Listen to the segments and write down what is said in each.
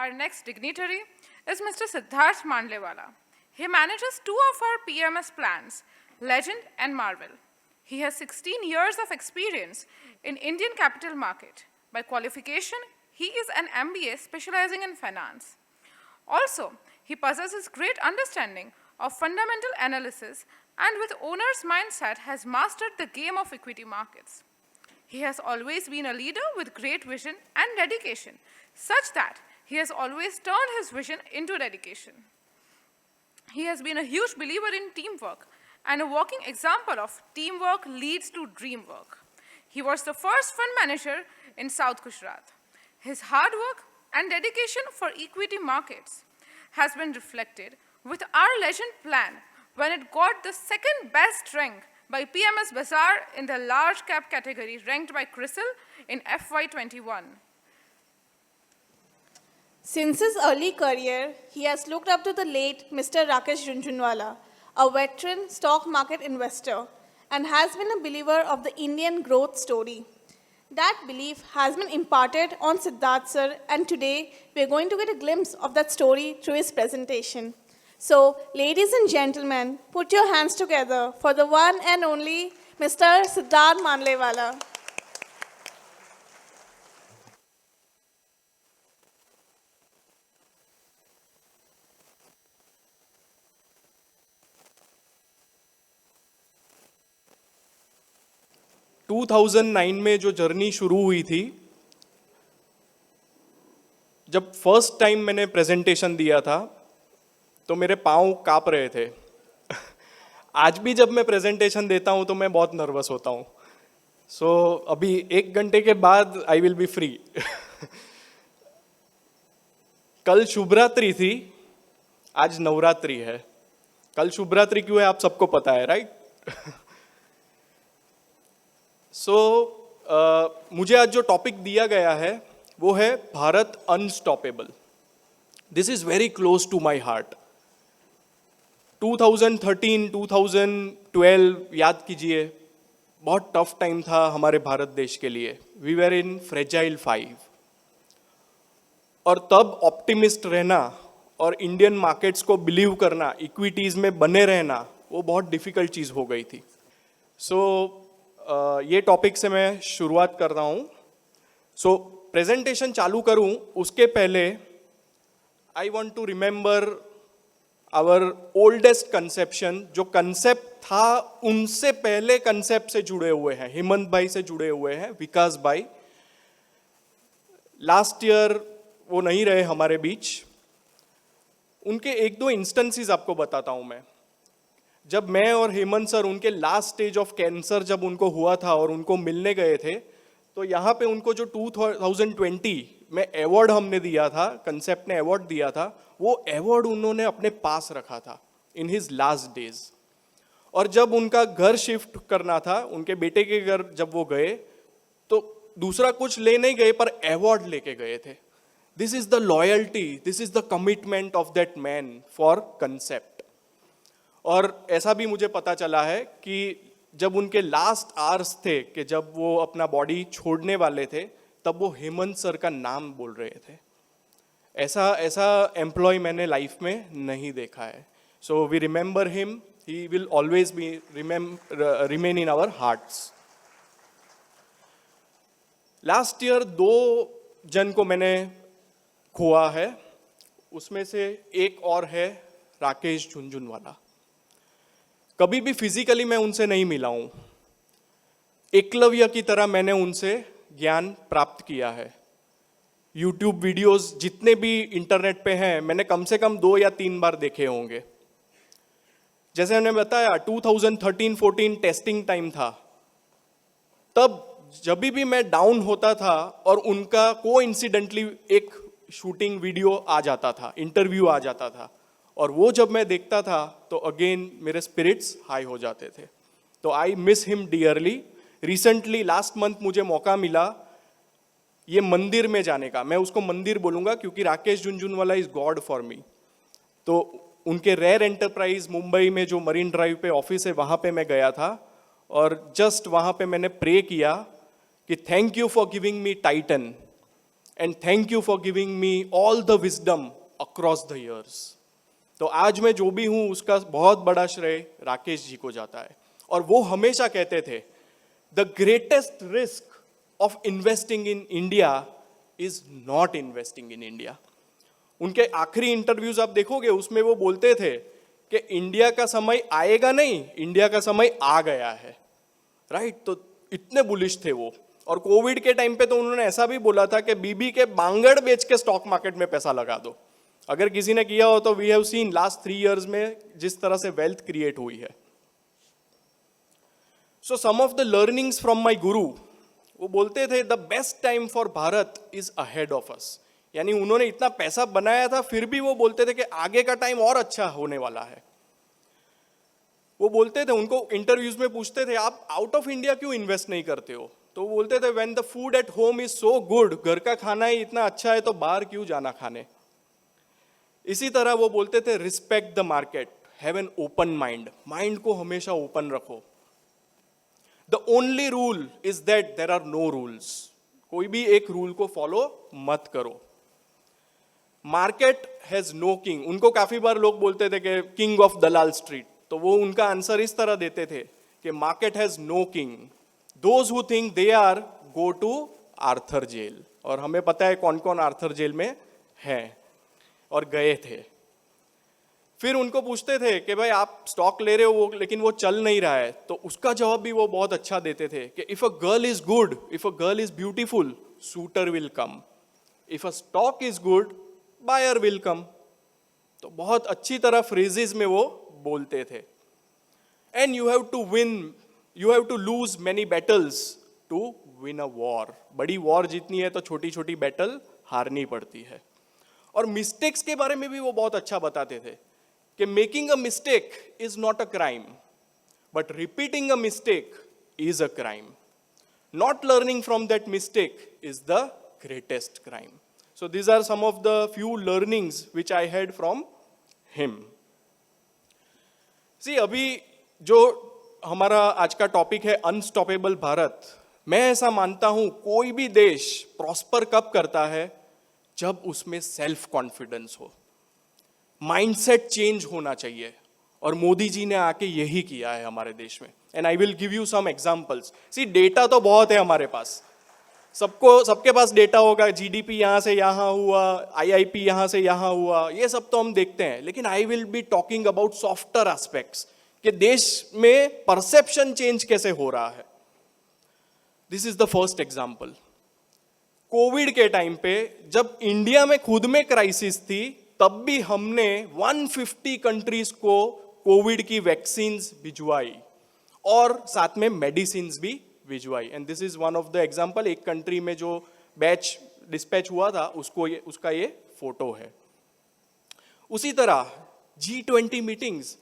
Our next dignitary is Mr. Siddharth Mandlewala. He manages two of our PMS plans, Legend and Marvel. He has 16 years of experience in Indian capital market. By qualification, he is an MBA specializing in finance. Also, he possesses great understanding of fundamental analysis and with owner's mindset has mastered the game of equity markets. He has always been a leader with great vision and dedication, such that he has always turned his vision into dedication. He has been a huge believer in teamwork and a walking example of teamwork leads to dream work. He was the first fund manager in South Gujarat. His hard work and dedication for equity markets has been reflected with our Legend plan when it got the second best rank by PMS Bazaar in the large cap category ranked by CRISIL in FY21. Since his early career, he has looked up to the late Mr. Rakesh Jhunjhunwala, a veteran stock market investor, and has been a believer of the Indian growth story. That belief has been imparted on Siddharth sir, and today we are going to get a glimpse of that story through his presentation. So, ladies and gentlemen, put your hands together for the one and only Mr. Siddharth Mandlewala. To 2009 में जो journey शुरू हुई थी, जब first time मैंने presentation दिया था तो मेरे पाँव काँप रहे थे. आज भी जब मैं प्रेजेंटेशन देता हूँ तो मैं बहुत नर्वस होता हूँ. सो अभी 1 घंटे के बाद आई विल बी फ्री. कल शुभरात्रि थी, आज नवरात्रि है. कल शुभरात्रि क्यों है आप सबको पता है, राइट? मुझे आज जो टॉपिक दिया गया है वो है Bharat unstoppable. This is very close to my heart. 2013, 2012 याद कीजिए, बहुत टफ टाइम था हमारे भारत देश के लिए. वी वर इन फ्रेजाइल 5 और तब ऑप्टिमिस्ट रहना और इंडियन मार्केट्स को बिलीव करना, इक्विटीज में बने रहना, वो बहुत डिफिकल्ट चीज़ हो गई थी. ये टॉपिक से मैं शुरुआत कर रहा हूँ. प्रेजेंटेशन चालू करूँ उसके पहले I want to remember our oldest conception. जो कंसेप्ट था उनसे पहले कंसेप्ट से जुड़े हुए हैं, हेमंत भाई से जुड़े हुए हैं, विकास भाई. लास्ट ईयर वो नहीं रहे हमारे बीच. उनके 1-2 इंस्टेंसेस आपको बताता हूँ मैं. जब मैं और हेमंत सर उनके लास्ट स्टेज ऑफ कैंसर जब उनको हुआ था और उनको मिलने गए थे, तो यहाँ पे उनको जो 2020 में अवार्ड हमने दिया था, कंसेप्ट ने अवार्ड दिया था, वो अवार्ड उन्होंने अपने पास रखा था इन हिज लास्ट डेज. और जब उनका घर शिफ्ट करना था, उनके बेटे के घर जब वो गए, तो दूसरा कुछ ले नहीं गए पर अवार्ड लेके गए थे. This is the loyalty, this is the commitment of that man for concept. और ऐसा भी मुझे पता चला है कि जब उनके लास्ट आवर्स थे कि जब वो अपना बॉडी छोड़ने वाले थे, तब वो हेमंत सर का नाम बोल रहे थे. ऐसा एम्प्लॉय मैंने लाइफ में नहीं देखा है. So we remember him. He will always be remain in our hearts. Last year 2 जन को मैंने खोआ है. उसमें से एक और है राकेश झुनझुनवाला. कभी भी फिजिकली मैं उनसे नहीं मिला हूं. एकलव्य की तरह मैंने उनसे ज्ञान प्राप्त किया है. यूट्यूब वीडियोस जितने भी इंटरनेट पे हैं, मैंने कम से कम 2 या 3 बार देखे होंगे. जैसे मैंने बताया 2013-14 टेस्टिंग टाइम था. तब जब भी मैं डाउन होता था और उनका कोइंसिडेंटली एक शूटिंग वीडियो आ जाता था, इंटरव्यू आ जाता था, और वो जब मैं देखता था तो अगेन मेरे स्पिरिट्स हाई हो जाते थे. तो I miss him dearly. Recently last month मुझे मौका मिला ये मंदिर में जाने का. मैं उसको मंदिर बोलूँगा क्योंकि Rakesh Jhunjhunwala is God for me. तो उनके रेयर एंटरप्राइज मुंबई में जो मरीन ड्राइव पे ऑफिस है, वहाँ पे मैं गया था और जस्ट वहाँ पे मैंने प्रे किया कि thank you for giving me Titan and thank you for giving me all the wisdom across the years. तो आज मैं जो भी हूं उसका बहुत बड़ा श्रेय राकेश जी को जाता है। और वो हमेशा कहते थे the greatest risk of investing in India is not investing in India. उनके आखिरी इंटरव्यूज आप देखोगे उसमें वो बोलते थे कि इंडिया का समय आएगा नहीं, इंडिया का समय आ गया है, राइट। तो इतने बुलिश थे वो। और कोविड के टाइम पे तो उन्होंने ऐसा भी बोला था कि बीबी के बांगड़ बेच के स्टॉक मार्केट में पैसा लगा दो। अगर किसी ने किया हो तो we have seen last 3 years में जिस तरह से वेल्थ क्रिएट हुई है। So some of the learnings from my guru, वो बोलते थे the best time for Bharat is ahead of us. यानी उन्होंने इतना पैसा बनाया था फिर भी वो बोलते थे कि आगे का टाइम और अच्छा होने वाला है। वो बोलते थे, उनको इंटरव्यूज में पूछते थे आप आउट ऑफ इंडिया क्यों इन्वेस्ट नहीं करते हो, तो वो बोलते थे when the food at home is so good, घर का खाना ही इतना अच्छा है तो बाहर क्यों जाना खाने। इसी तरह वो बोलते थे respect the market, have an open mind, mind को हमेशा ओपन रखो। The only rule is that there are no rules, कोई भी एक रूल को फॉलो मत करो। मार्केट हैज नो किंग, उनको काफी बार लोग बोलते थे कि किंग ऑफ दलाल स्ट्रीट, तो वो उनका आंसर इस तरह देते थे कि market has no king, those who think they are go to Arthur jail. और हमें पता है कौन कौन आर्थर जेल में है और गए थे। फिर उनको पूछते थे कि भाई आप स्टॉक ले रहे हो वो लेकिन वो चल नहीं रहा है, तो उसका जवाब भी वो बहुत अच्छा देते थे कि if a girl is good, if a girl is beautiful, suitor will come, if a stock is good, buyer will come. तो बहुत अच्छी तरह फ्रेजेस में वो बोलते थे। And you have to win, you have to lose many battles to win a war. बड़ी war जीतनी है तो छोटी छोटी बैटल हारनी पड़ती है। और मिस्टेक्स के बारे में भी वो बहुत अच्छा बताते थे कि making a mistake is not a crime, but repeating a mistake is a crime. Not learning from that mistake is the greatest crime. So these are some of the few learnings which I had from him. See, अभी जो हमारा आज का topic है unstoppable Bharat, मैं ऐसा मानता हूं कोई भी देश प्रॉस्पर कब करता है जब उसमें सेल्फ कॉन्फिडेंस हो, माइंडसेट चेंज होना चाहिए। और मोदी जी ने आके यही किया है हमारे देश में। And I will give you some examples. See, data तो बहुत है हमारे पास, सबके पास डेटा होगा, जीडीपी यहां से यहां हुआ, आईआईपी यहां से यहां हुआ, ये सब तो हम देखते हैं। लेकिन आई will be talking about softer aspects कि देश में परसेप्शन चेंज कैसे हो रहा है। This is the first example. Covid के टाइम पे जब इंडिया में खुद में क्राइसिस थी, तब भी हमने 150 कंट्रीज को कोविड की वैक्सीन्स भिजवाई और साथ में मेडिसिन भी भिजवाई। And this is one of the example. एक कंट्री में जो बैच डिस्पैच हुआ था उसका ये फोटो है। उसी तरह G20 मीटिंग्स,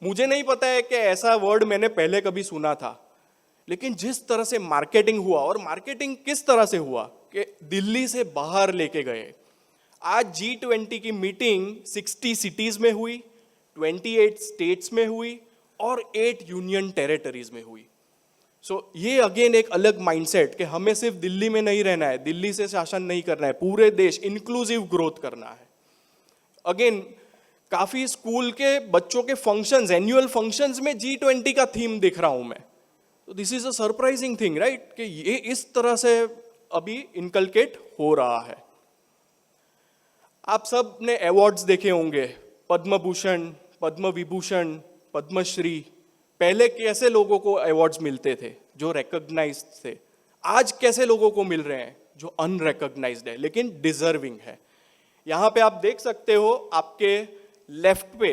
मुझे नहीं पता है कि ऐसा वर्ड मैंने पहले कभी सुना था, लेकिन जिस तरह से मार्केटिंग हुआ, और मार्केटिंग किस तरह से हुआ कि दिल्ली से बाहर लेके गए। आज G20 की मीटिंग 60 सिटीज में हुई, 28 स्टेट्स में हुई और 8 यूनियन टेरिटरीज में हुई। सो ये अगेन एक अलग माइंडसेट कि हमें सिर्फ दिल्ली में नहीं रहना है, दिल्ली से शासन नहीं करना है, पूरे देश इंक्लूसिव ग्रोथ करना है। अगेन काफी स्कूल के बच्चों के फंक्शंस, एनुअल फंक्शंस में G20 का थीम दिख रहा हूं मैं। तो this is a surprising thing, right, कि ये इस तरह से अभी इनकलकेट हो रहा है। आप सब ने अवार्ड्स देखे होंगे, पद्म भूषण, पद्म विभूषण, पद्मश्री। पहले कैसे लोगों को अवार्ड्स मिलते थे जो रिकॉग्नाइज्ड थे, आज कैसे लोगों को मिल रहे हैं जो अनरिकॉग्नाइज्ड है लेकिन डिजर्विंग है। यहां पे आप देख सकते हो आपके लेफ्ट पे,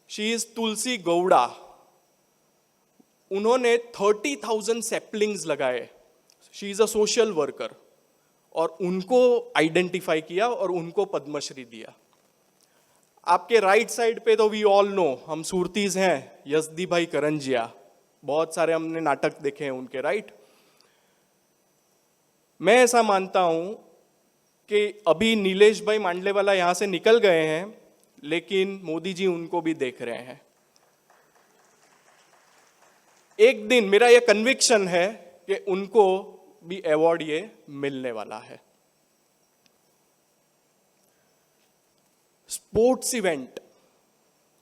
शी इज तुलसी गौड़ा। उन्होंने 30,000 सैपलिंग्स लगाए। She is a social worker और उनको आइडेंटिफाई किया और उनको पद्मश्री दिया। आपके राइट साइड पे तो वी ऑल नो, हम सुरतीज हैं, यजदी भाई करंजिया, बहुत सारे हमने नाटक देखे हैं उनके, राइट। मैं ऐसा मानता हूं कि अभी नीलेश भाई मांडलेवाला यहां से निकल गए हैं, लेकिन मोदी जी उनको भी देख रहे हैं। एक दिन मेरा यह कन्विक्शन है कि उनको भी अवार्ड ये मिलने वाला है। स्पोर्ट्स इवेंट,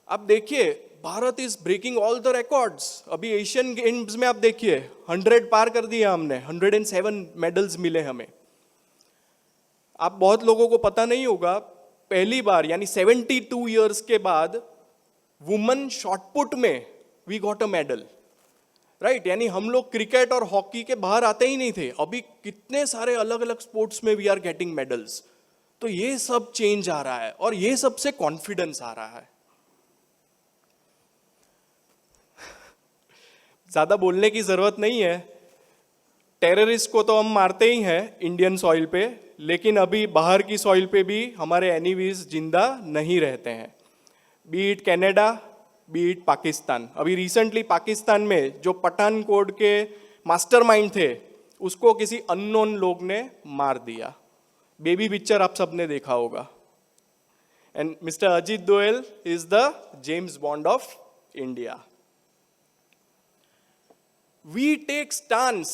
आप देखिए Bharat is breaking all the records. अभी एशियन गेम्स में आप देखिए 100 पार कर दिया हमने, 107 मेडल्स मिले हमें। आप बहुत लोगों को पता नहीं होगा, पहली बार यानी 72 इयर्स के बाद वुमेन शॉटपुट में we got a medal, right. यानी हम लोग क्रिकेट और हॉकी के बाहर आते ही नहीं थे, अभी कितने सारे अलग अलग स्पोर्ट्स में वी आर गेटिंग मेडल्स। तो ये सब चेंज आ रहा है और ये सबसे कॉन्फिडेंस आ रहा है। ज्यादा बोलने की जरूरत नहीं है, टेररिस्ट को तो हम मारते ही हैं इंडियन सॉइल पे, लेकिन अभी बाहर की सॉइल पे भी हमारे एनिमीज जिंदा नहीं रहते हैं, B it Canada B it Pakistan. अभी रिसेंटली पाकिस्तान में जो पठानकोट के मास्टरमाइंड थे उसको किसी अननोन लोग ने मार दिया। बेबी पिक्चर आप सबने देखा होगा। And mister Ajit Doval is the James Bond of India. We take stance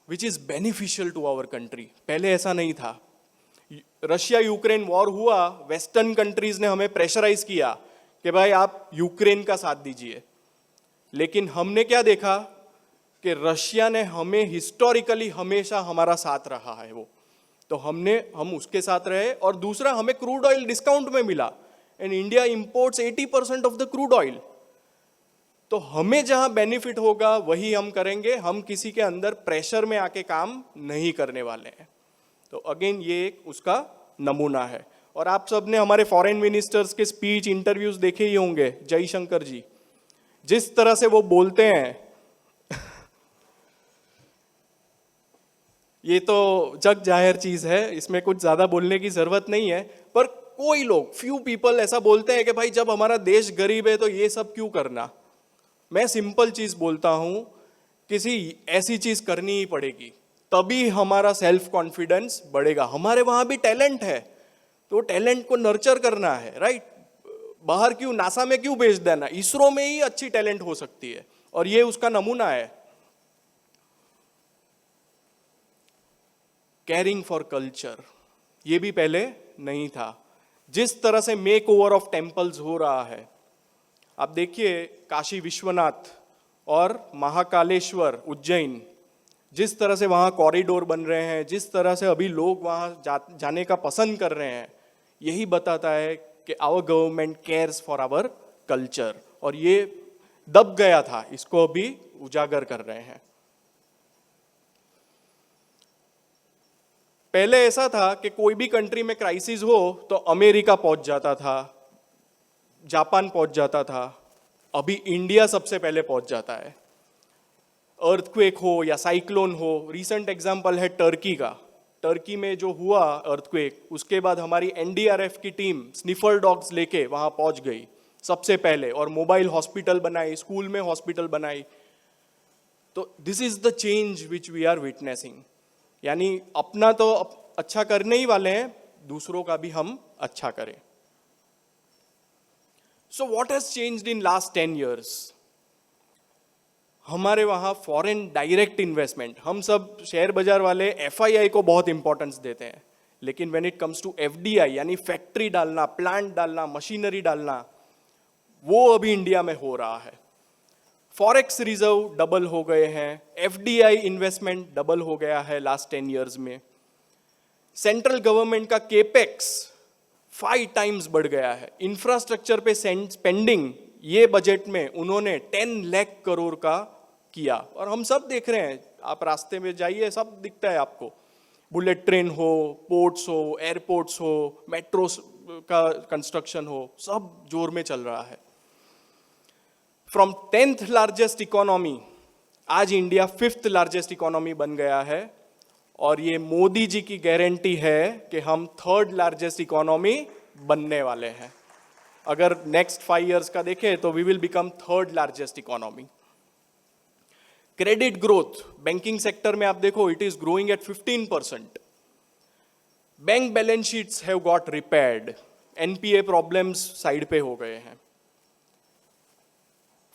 which is beneficial to our country. पहले ऐसा नहीं था। रशिया यूक्रेन वॉर हुआ, वेस्टर्न कंट्रीज ने हमें प्रेशराइज किया कि भाई आप यूक्रेन का साथ दीजिए, लेकिन हमने क्या देखा कि रशिया ने हमें हिस्टोरिकली हमेशा हमारा साथ रहा है वो, तो हम उसके साथ रहे। और दूसरा, हमें क्रूड ऑयल डिस्काउंट में मिला and India imports 80% of the crude oil. तो हमें जहां बेनिफिट होगा वही हम करेंगे, हम किसी के अंदर प्रेशर में आके काम नहीं करने वाले हैं। तो अगेन ये एक उसका नमूना है। और आप सब ने हमारे फॉरेन मिनिस्टर्स के स्पीच इंटरव्यूज देखे ही होंगे, जयशंकर जी जिस तरह से वो बोलते हैं ये तो जग जाहिर चीज है, इसमें कुछ ज्यादा बोलने की जरूरत नहीं है। पर कोई लोग, फ्यू पीपल ऐसा बोलते हैं कि भाई जब हमारा देश गरीब है तो ये सब क्यों करना। मैं सिंपल चीज बोलता हूं, किसी ऐसी चीज करनी ही पड़ेगी तभी हमारा सेल्फ कॉन्फिडेंस बढ़ेगा। हमारे वहां भी टैलेंट है, तो टैलेंट को नर्चर करना है, राइट। बाहर क्यों, नासा में क्यों भेज देना, इसरो में ही अच्छी टैलेंट हो सकती है, और ये उसका नमूना है। केयरिंग फॉर कल्चर, ये भी पहले नहीं था। जिस तरह से मेक ओवर ऑफ टेम्पल्स हो रहा है, आप देखिए काशी विश्वनाथ और महाकालेश्वर उज्जैन, जिस तरह से वहाँ कॉरिडोर बन रहे हैं, जिस तरह से अभी लोग वहाँ जाने का पसंद कर रहे हैं, यही बताता है कि our government cares for our culture. और ये दब गया था, इसको अभी उजागर कर रहे हैं। पहले ऐसा था कि कोई भी कंट्री में क्राइसिस हो तो अमेरिका पहुंच जाता था, जापान पहुंच जाता था, अभी इंडिया सबसे पहले पहुंच जाता है। अर्थक्वेक हो या साइक्लोन हो, रिसेंट एग्जांपल है टर्की का। टर्की में जो हुआ अर्थक्वेक, उसके बाद हमारी एनडीआरएफ की टीम स्निफर डॉग्स लेके वहां पहुंच गई सबसे पहले, और मोबाइल हॉस्पिटल बनाई, स्कूल में हॉस्पिटल बनाई। तो this is the change which we are witnessing. यानी अपना तो अच्छा करने ही वाले हैं, दूसरों का भी हम अच्छा करें। So what has changed in last 10 years? हमारे वहां फॉरेन डायरेक्ट इन्वेस्टमेंट, हम सब शेयर बाजार वाले एफआईआई को बहुत इंपॉर्टेंस देते हैं, लेकिन when it comes to FDI यानी फैक्ट्री डालना, प्लांट डालना, मशीनरी डालना, वो अभी इंडिया में हो रहा है। फॉरेक्स रिजर्व डबल हो गए हैं, एफडीआई इन्वेस्टमेंट डबल हो गया है लास्ट 10 years में। सेंट्रल गवर्नमेंट का केपेक्स 5 times बढ़ गया है। इंफ्रास्ट्रक्चर पे स्पेंडिंग ये बजट में उन्होंने 10 लाख करोड़ का किया, और हम सब देख रहे हैं, आप रास्ते में जाइए सब दिखता है आपको। बुलेट ट्रेन हो, पोर्ट्स हो, एयरपोर्ट्स हो, मेट्रो का कंस्ट्रक्शन हो, सब जोर में चल रहा है। फ्रॉम 10th लार्जेस्ट इकोनॉमी आज इंडिया 5th लार्जेस्ट इकोनॉमी बन गया है, और ये मोदी जी की गारंटी है कि हम 3rd लार्जेस्ट इकोनॉमी बनने वाले हैं। अगर नेक्स्ट 5 years का देखें तो we will become 3rd largest economy. Credit growth, banking sector में आप देखो it is growing at 15%। Bank balance sheets have got repaired, NPA problems side पे हो गए हैं।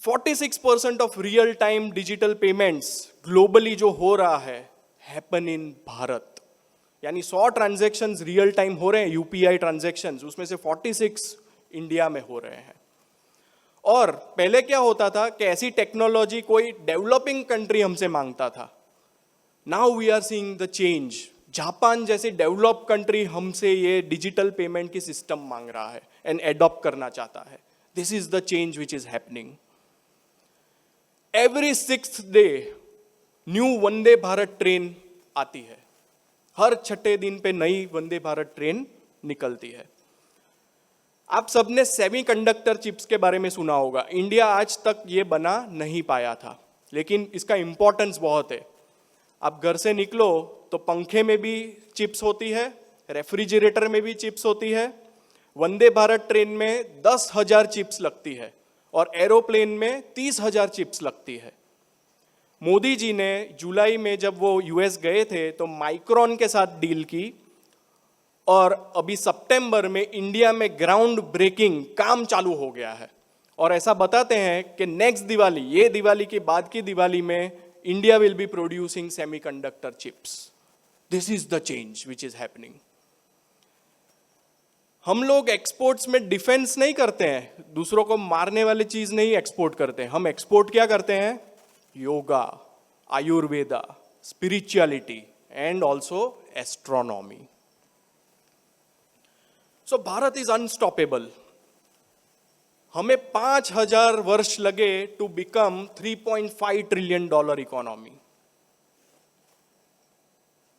46% of real time digital payments globally जो हो रहा है हैपन इन भारत। यानी 100 ट्रांजैक्शंस रियल टाइम हो रहे हैं यूपीआई ट्रांजैक्शंस, उसमें से 46 इंडिया में हो रहे हैं। और पहले क्या होता था कि ऐसी टेक्नोलॉजी कोई डेवलपिंग कंट्री हमसे मांगता था। Now we are seeing the change. Japan जैसी डेवलप कंट्री हमसे ये डिजिटल पेमेंट की सिस्टम मांग रहा है एंड एडॉप्ट करना चाहता है। This is the change which is happening. Every 6th day new Vande Bharat train आती है। हर छठे दिन पे नई वंदे भारत ट्रेन निकलती है। आप सबने सेमीकंडक्टर चिप्स के बारे में सुना होगा। इंडिया आज तक ये बना नहीं पाया था, लेकिन इसका इंपॉर्टेंस बहुत है। आप घर से निकलो तो पंखे में भी चिप्स होती है, रेफ्रिजरेटर में भी चिप्स होती है। वंदे भारत ट्रेन में 10,000 चिप्स लगती है और एरोप्लेन में 30,000 चिप्स लगती है। मोदी जी ने जुलाई में जब वो यूएस गए थे तो माइक्रोन के साथ डील की और अभी सितंबर में इंडिया में ग्राउंड ब्रेकिंग काम चालू हो गया है। और ऐसा बताते हैं कि नेक्स्ट दिवाली, ये दिवाली के बाद की दिवाली में India will be producing semiconductor chips. This is the change which is happening. हम लोग एक्सपोर्ट्स में डिफेंस नहीं करते हैं, दूसरों को मारने वाली चीज नहीं एक्सपोर्ट करते हैं। हम एक्सपोर्ट क्या करते हैं? Yoga, Ayurveda, spirituality and also astronomy. So Bharat is unstoppable. हमें 5,000 वर्ष लगे टू बिकम $3.5 ट्रिलियन इकोनॉमी।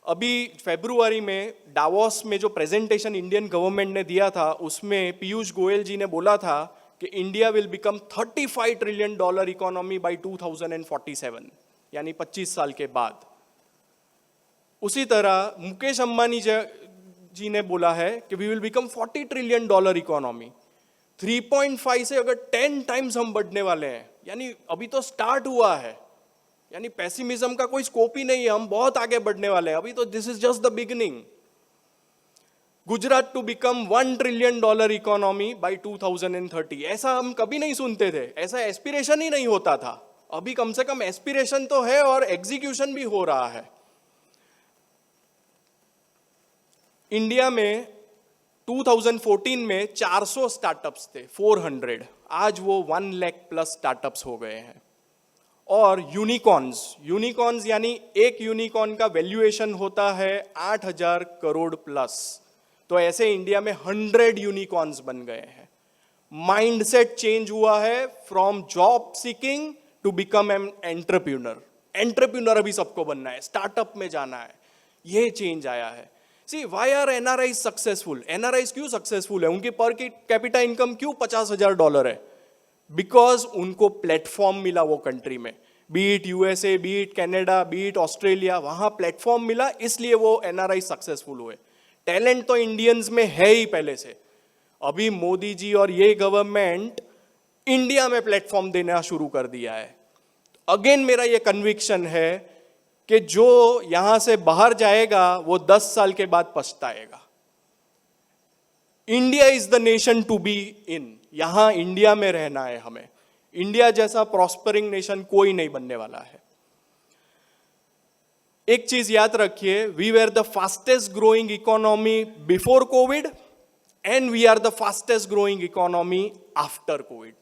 अभी फरवरी में डावोस में जो प्रेजेंटेशन इंडियन गवर्नमेंट ने दिया था, उसमें पीयूष गोयल जी ने बोला था कि India will become $35 trillion economy bye 2047, यानी 25 साल के बाद। उसी तरह मुकेश अंबानी जी ने बोला है कि we will become $40 trillion economy. 3.5 से अगर 10 टाइम्स हम बढ़ने वाले हैं, यानी अभी तो स्टार्ट हुआ है, यानी पेसिमिज्म का कोई स्कोप ही नहीं है, हम बहुत आगे बढ़ने वाले हैं। अभी तो this is just the beginning. Gujarat to become $1 trillion economy by 2030, ऐसा हम कभी नहीं सुनते थे, ऐसा एस्पिरेशन ही नहीं होता था। अभी कम से कम एस्पिरेशन तो है और एग्जीक्यूशन भी हो रहा है। इंडिया में 2014 में 400 स्टार्टअप्स थे, 400, आज वो 1 लाख प्लस स्टार्टअप्स हो गए हैं। और यूनिकॉर्न्स यानी एक यूनिकॉर्न का वैल्यूएशन होता है 8,000 करोड़ प्लस। तो ऐसे इंडिया में 100 यूनिकॉर्न्स बन गए हैं। माइंडसेट चेंज हुआ है from job seeking to become an entrepreneur अभी सबको बनना है, स्टार्टअप में जाना है, ये चेंज आया है। See why are NRI successful? NRI क्यों सक्सेसफुल है? उनकी पर कैपिटा इनकम क्यों $50,000 है? बिकॉज उनको प्लेटफॉर्म मिला वो कंट्री में, beat USA, beat Canada, beat Australia, वहां प्लेटफॉर्म मिला, इसलिए वो एनआरआई सक्सेसफुल हुए। टैलेंट तो इंडियंस में है ही पहले से। अभी मोदी जी और ये गवर्नमेंट इंडिया में प्लेटफॉर्म देना शुरू कर दिया है। अगेन मेरा ये कन्विक्शन है कि जो यहां से बाहर जाएगा वो 10 साल के बाद पछताएगा। India is the nation to be in. यहां इंडिया में रहना है हमें। इंडिया जैसा प्रॉस्परिंग नेशन कोई नहीं बनने वाला है। एक चीज याद रखिए, we were the fastest growing economy before covid and we are the fastest growing economy after covid.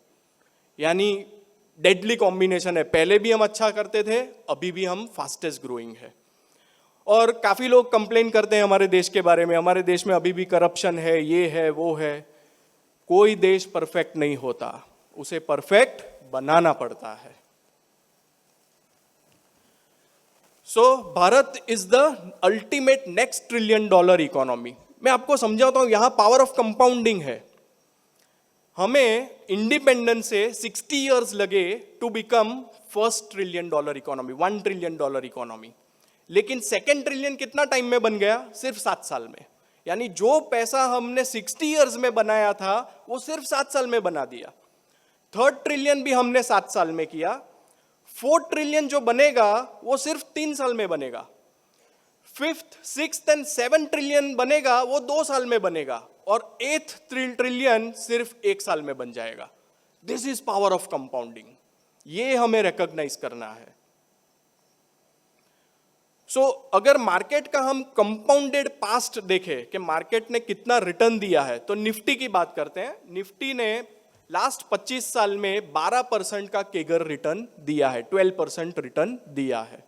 यानी डेडली कॉम्बिनेशन है। पहले भी हम अच्छा करते थे, अभी भी हम फास्टेस्ट ग्रोइंग है। और काफी लोग कंप्लेन करते हैं हमारे देश के बारे में, हमारे देश में अभी भी करप्शन है, ये है, वो है। कोई देश परफेक्ट नहीं होता, उसे परफेक्ट बनाना पड़ता है। So Bharat is the ultimate next $1 trillion economy. मैं आपको समझाता हूं, यहां पावर ऑफ कंपाउंडिंग है। हमें इंडिपेंडेंस से 60 इयर्स लगे to become first $1 trillion economy, $1 trillion economy. लेकिन सेकेंड ट्रिलियन कितना टाइम में बन गया? सिर्फ 7 साल में। यानी जो पैसा हमने 60 इयर्स में बनाया था वो सिर्फ 7 साल में बना दिया। 3rd ट्रिलियन भी हमने 7 साल में किया। 4th ट्रिलियन जो बनेगा वो सिर्फ 3 साल में बनेगा। 5th, 6th and 7th trillion बनेगा वो 2 साल में बनेगा। और 8th ट्रिलियन सिर्फ 1 साल में बन जाएगा। This is power of compounding. ये हमें रिकॉग्नाइज करना है। सो अगर मार्केट का हम कंपाउंडेड पास्ट देखें कि मार्केट ने कितना रिटर्न दिया है, तो निफ्टी की बात करते हैं। निफ्टी ने लास्ट 25 साल में 12% का केगर रिटर्न दिया है, 12% रिटर्न दिया है।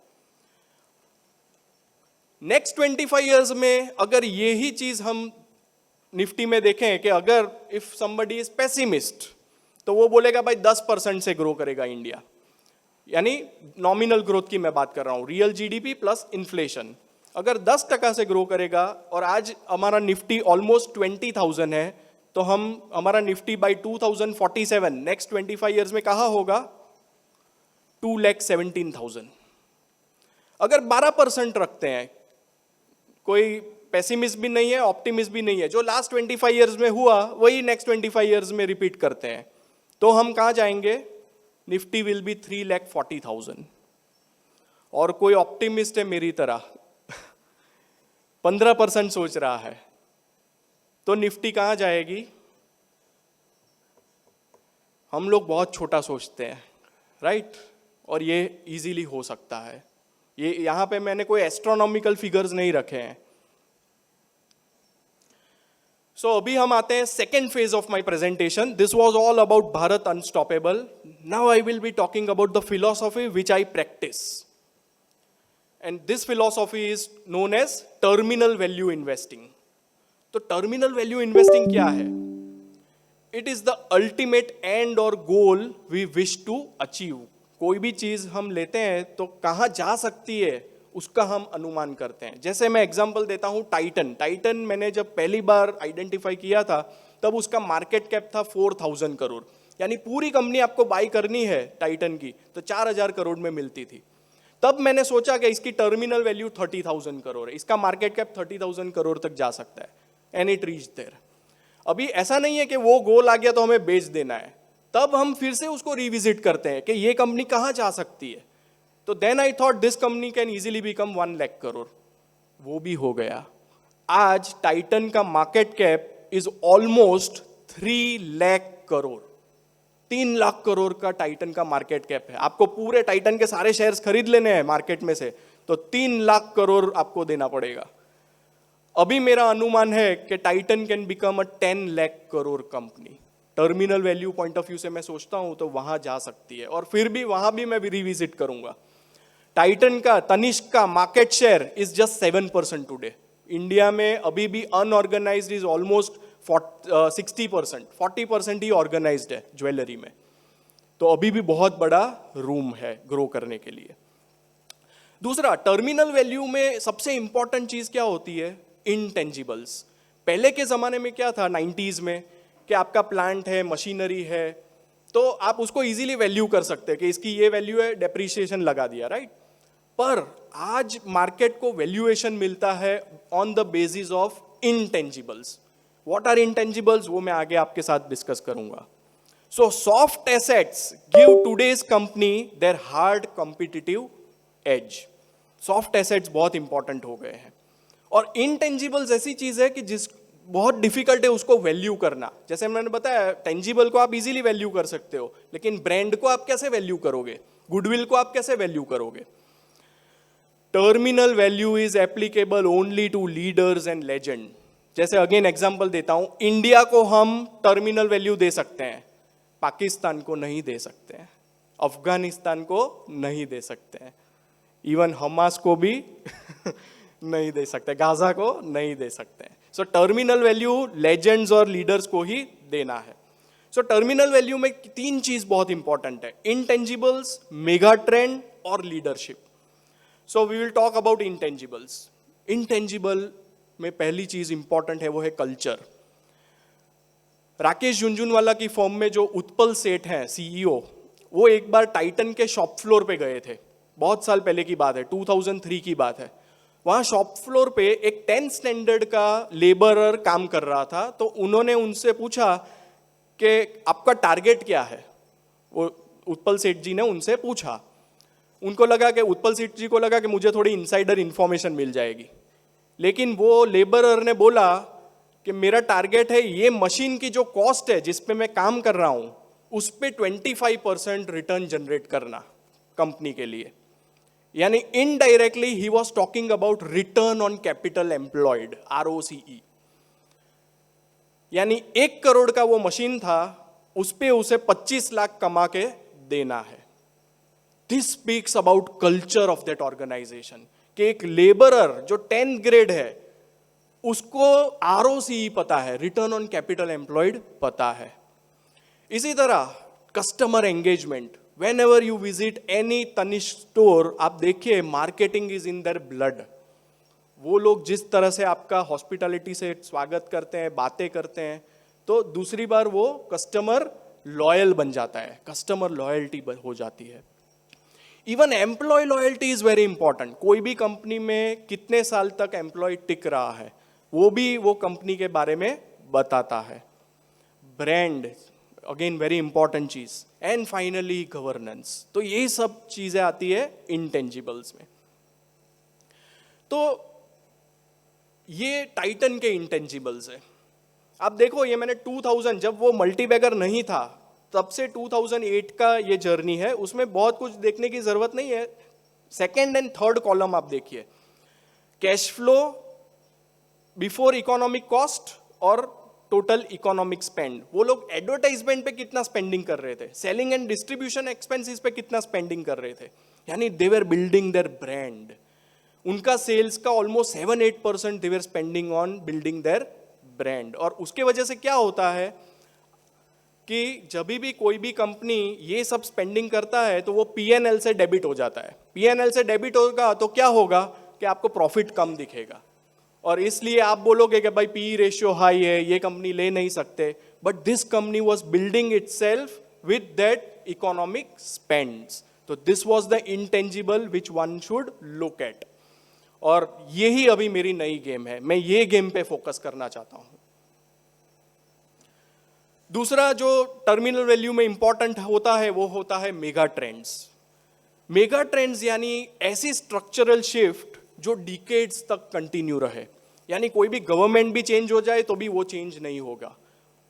नेक्स्ट 25 इयर्स में अगर यही चीज हम निफ्टी में देखें कि अगर इफ समबडी इज पेसिमिस्ट, तो वो बोलेगा भाई 10% से ग्रो करेगा इंडिया, यानी नॉमिनल ग्रोथ की मैं बात कर रहा हूं, रियल जीडीपी प्लस इन्फ्लेशन। अगर 10% से ग्रो करेगा और आज हमारा निफ्टी ऑलमोस्ट 20,000 है, तो हमारा निफ्टी बाई 2047 नेक्स्ट 25 इयर्स में कहाँ होगा? 2,17,000। अगर 12% रखते हैं, कोई पेसिमिस्ट भी नहीं है, ऑप्टिमिस्ट भी नहीं है, जो लास्ट 25 इयर्स में हुआ वही नेक्स्ट 25 इयर्स में रिपीट करते हैं, तो हम कहाँ जाएंगे? Nifty will be 3,40,000। और कोई ऑप्टिमिस्ट है मेरी तरह 15% सोच रहा है, तो निफ्टी कहाँ जाएगी? हम लोग बहुत छोटा सोचते हैं, राइट? और ये इजीली हो सकता है। ये यहां पे मैंने कोई एस्ट्रोनॉमिकल फिगर्स नहीं रखे हैं। सो अभी हम आते हैं second phase of my presentation. This was all about Bharat unstoppable. Now I will be talking about the philosophy which I practise, and this philosophy is known as terminal value investing. तो terminal value investing क्या है? It is the ultimate end और goal we wish to achieve. कोई भी चीज हम लेते हैं तो कहाँ जा सकती है उसका हम अनुमान करते हैं। जैसे मैं एग्जांपल देता हूं, टाइटन मैंने जब पहली बार आइडेंटिफाई किया था तब उसका मार्केट कैप था 4,000 करोड़, यानी पूरी कंपनी आपको बाई करनी है टाइटन की तो 4,000 करोड़ में मिलती थी। तब मैंने सोचा कि इसकी टर्मिनल वैल्यू 30,000 करोड़ है, इसका मार्केट कैप 30,000 करोड़ तक जा सकता है, एंड इट रीच देयर। अभी ऐसा नहीं है कि वो गोल आ गया तो हमें बेच देना है, तब हम फिर से उसको रिविजिट करते हैं कि ये कंपनी कहाँ जा सकती है। तो then I thought this company can easily become 1 lakh crore, वो भी हो गया। आज टाइटन का market cap is almost 3 lakh crore, 3 lakh crore का टाइटन का मार्केट कैप है। आपको पूरे टाइटन के सारे शेयर्स खरीद लेने हैं मार्केट में से, तो 3 लाख करोड़ आपको देना पड़ेगा। अभी मेरा अनुमान है कि Titan can become a 10 lakh crore company. Terminal value point of view से मैं सोचता हूं तो वहां जा सकती है, और फिर भी वहां भी मैं रिविजिट करूंगा। टाइटन का, तनिष्क का market share is just 7% today. India में अभी भी अनऑर्गेनाइज्ड इज ऑलमोस्ट 60%, 40% ही ऑर्गेनाइज्ड है ज्वेलरी में। तो अभी भी बहुत बड़ा रूम है ग्रो करने के लिए। दूसरा, टर्मिनल वैल्यू में सबसे इंपॉर्टेंट चीज क्या होती है? इनटेंजिबल्स। पहले के जमाने में क्या था 90s में, कि आपका प्लांट है, मशीनरी है, तो आप उसको इजीली वैल्यू कर सकते हैं कि इसकी ये वैल्यू है, डेप्रिसिएशन लगा दिया, राइट? पर आज मार्केट को वैल्यूएशन मिलता है on the basis of intangibles. What are intangibles, वो मैं आगे आपके साथ डिस्कस करूंगा। So soft assets give today's company their hard competitive edge. Soft assets बहुत इंपॉर्टेंट हो गए हैं, और इनटेंजिबल्स ऐसी चीज है कि जिस बहुत डिफिकल्ट है उसको वैल्यू करना। जैसे मैंने बताया, टेंजिबल को आप इजीली वैल्यू कर सकते हो, लेकिन ब्रांड को आप कैसे वैल्यू करोगे? गुडविल को आप कैसे वैल्यू करोगे? Terminal value is applicable only to leaders and legend. जैसे अगेन एग्जांपल देता हूं, इंडिया को हम टर्मिनल वैल्यू दे सकते हैं, पाकिस्तान को नहीं दे सकते हैं, अफगानिस्तान को नहीं दे सकते हैं, इवन हमास को भी नहीं दे सकते, गाजा को नहीं दे सकते हैं। सो टर्मिनल वैल्यू लेजेंड्स और लीडर्स को ही देना है। सो टर्मिनल वैल्यू में 3 चीज बहुत इंपॉर्टेंट है: इंटेंजिबल्स, मेगा ट्रेंड और leadership. So we will talk about intangibles. Intangible में पहली चीज इंपॉर्टेंट है, वो है कल्चर। राकेश झुनझुनवाला की फर्म में जो उत्पल सेठ हैं CEO, वो एक बार टाइटन के शॉप फ्लोर पे गए थे, बहुत साल पहले की बात है, 2003 की बात है। वहां शॉप फ्लोर पे एक 10th स्टैंडर्ड का लेबरर काम कर रहा था, तो उन्होंने उनसे पूछा कि आपका टारगेट क्या है। वो उत्पल सेठ जी ने उनसे पूछा, उनको लगा कि उत्पल सेठ जी को लगा कि मुझे थोड़ी इनसाइडर इंफॉर्मेशन मिल जाएगी, लेकिन वो लेबरर ने बोला कि मेरा टारगेट है ये मशीन की जो कॉस्ट है जिस पे मैं काम कर रहा हूं उस पे 25% रिटर्न जनरेट करना कंपनी के लिए। यानी indirectly he was talking about return on capital employed, ROCE। यानी 1 करोड़ का वो मशीन था, उस पे उसे 25 लाख कमा के देना है। This speaks about culture of that organisation कि एक लेबरर जो 10th ग्रेड है उसको ROCE पता है, रिटर्न ऑन कैपिटल एम्प्लॉयड पता है। इसी तरह customer engagement, whenever you visit any Tanishq store, आप देखिए marketing is in their blood. वो लोग जिस तरह से आपका हॉस्पिटैलिटी से स्वागत करते हैं, बातें करते हैं, तो दूसरी बार वो कस्टमर लॉयल बन जाता है, कस्टमर लॉयल्टी हो जाती है। Even employ loyalty is very important. कोई भी कंपनी में कितने साल तक एम्प्लॉय टिक रहा है वो भी वो कंपनी के बारे में बताता है। ब्रांड अगेन वेरी इंपॉर्टेंट चीज। And finally governance. तो ये सब चीजें आती है इंटेंजिबल्स में। तो ये टाइटन के इंटेंजिबल्स है। आप देखो ये मैंने 2000 जब वो मल्टीबैगर नहीं था तब से 2008 का ये जर्नी है, उसमें बहुत कुछ देखने की जरूरत नहीं है। सेकेंड एंड थर्ड कॉलम आप देखिए, cash flow before economic cost और टोटल इकोनॉमिक स्पेंड। वो लोग एडवर्टाइजमेंट पे कितना स्पेंडिंग कर रहे थे, सेलिंग एंड डिस्ट्रीब्यूशन एक्सपेंसेस पे कितना स्पेंडिंग कर रहे थे, यानी दे वर बिल्डिंग देयर ब्रांड। उनका सेल्स का almost 7-8% they were spending on building their brand. और उसके वजह से क्या होता है कि जब भी कोई भी कंपनी ये सब स्पेंडिंग करता है तो वो P&L से डेबिट हो जाता है। P&L से डेबिट होगा तो क्या होगा कि आपको प्रॉफिट कम दिखेगा, और इसलिए आप बोलोगे कि भाई PE रेशियो हाई है, ये कंपनी ले नहीं सकते। But this company was building itself with that economic spends. तो this was the intangible which one should look at. और यही अभी मेरी नई गेम है, मैं ये गेम पे फोकस करना चाहता हूं। दूसरा जो टर्मिनल वैल्यू में इंपॉर्टेंट होता है वो होता है मेगा ट्रेंड्स। मेगा ट्रेंड्स यानी ऐसी स्ट्रक्चरल शिफ्ट जो डिकेड्स तक कंटिन्यू रहे। यानी कोई भी गवर्नमेंट भी चेंज हो जाए तो भी वो चेंज नहीं होगा,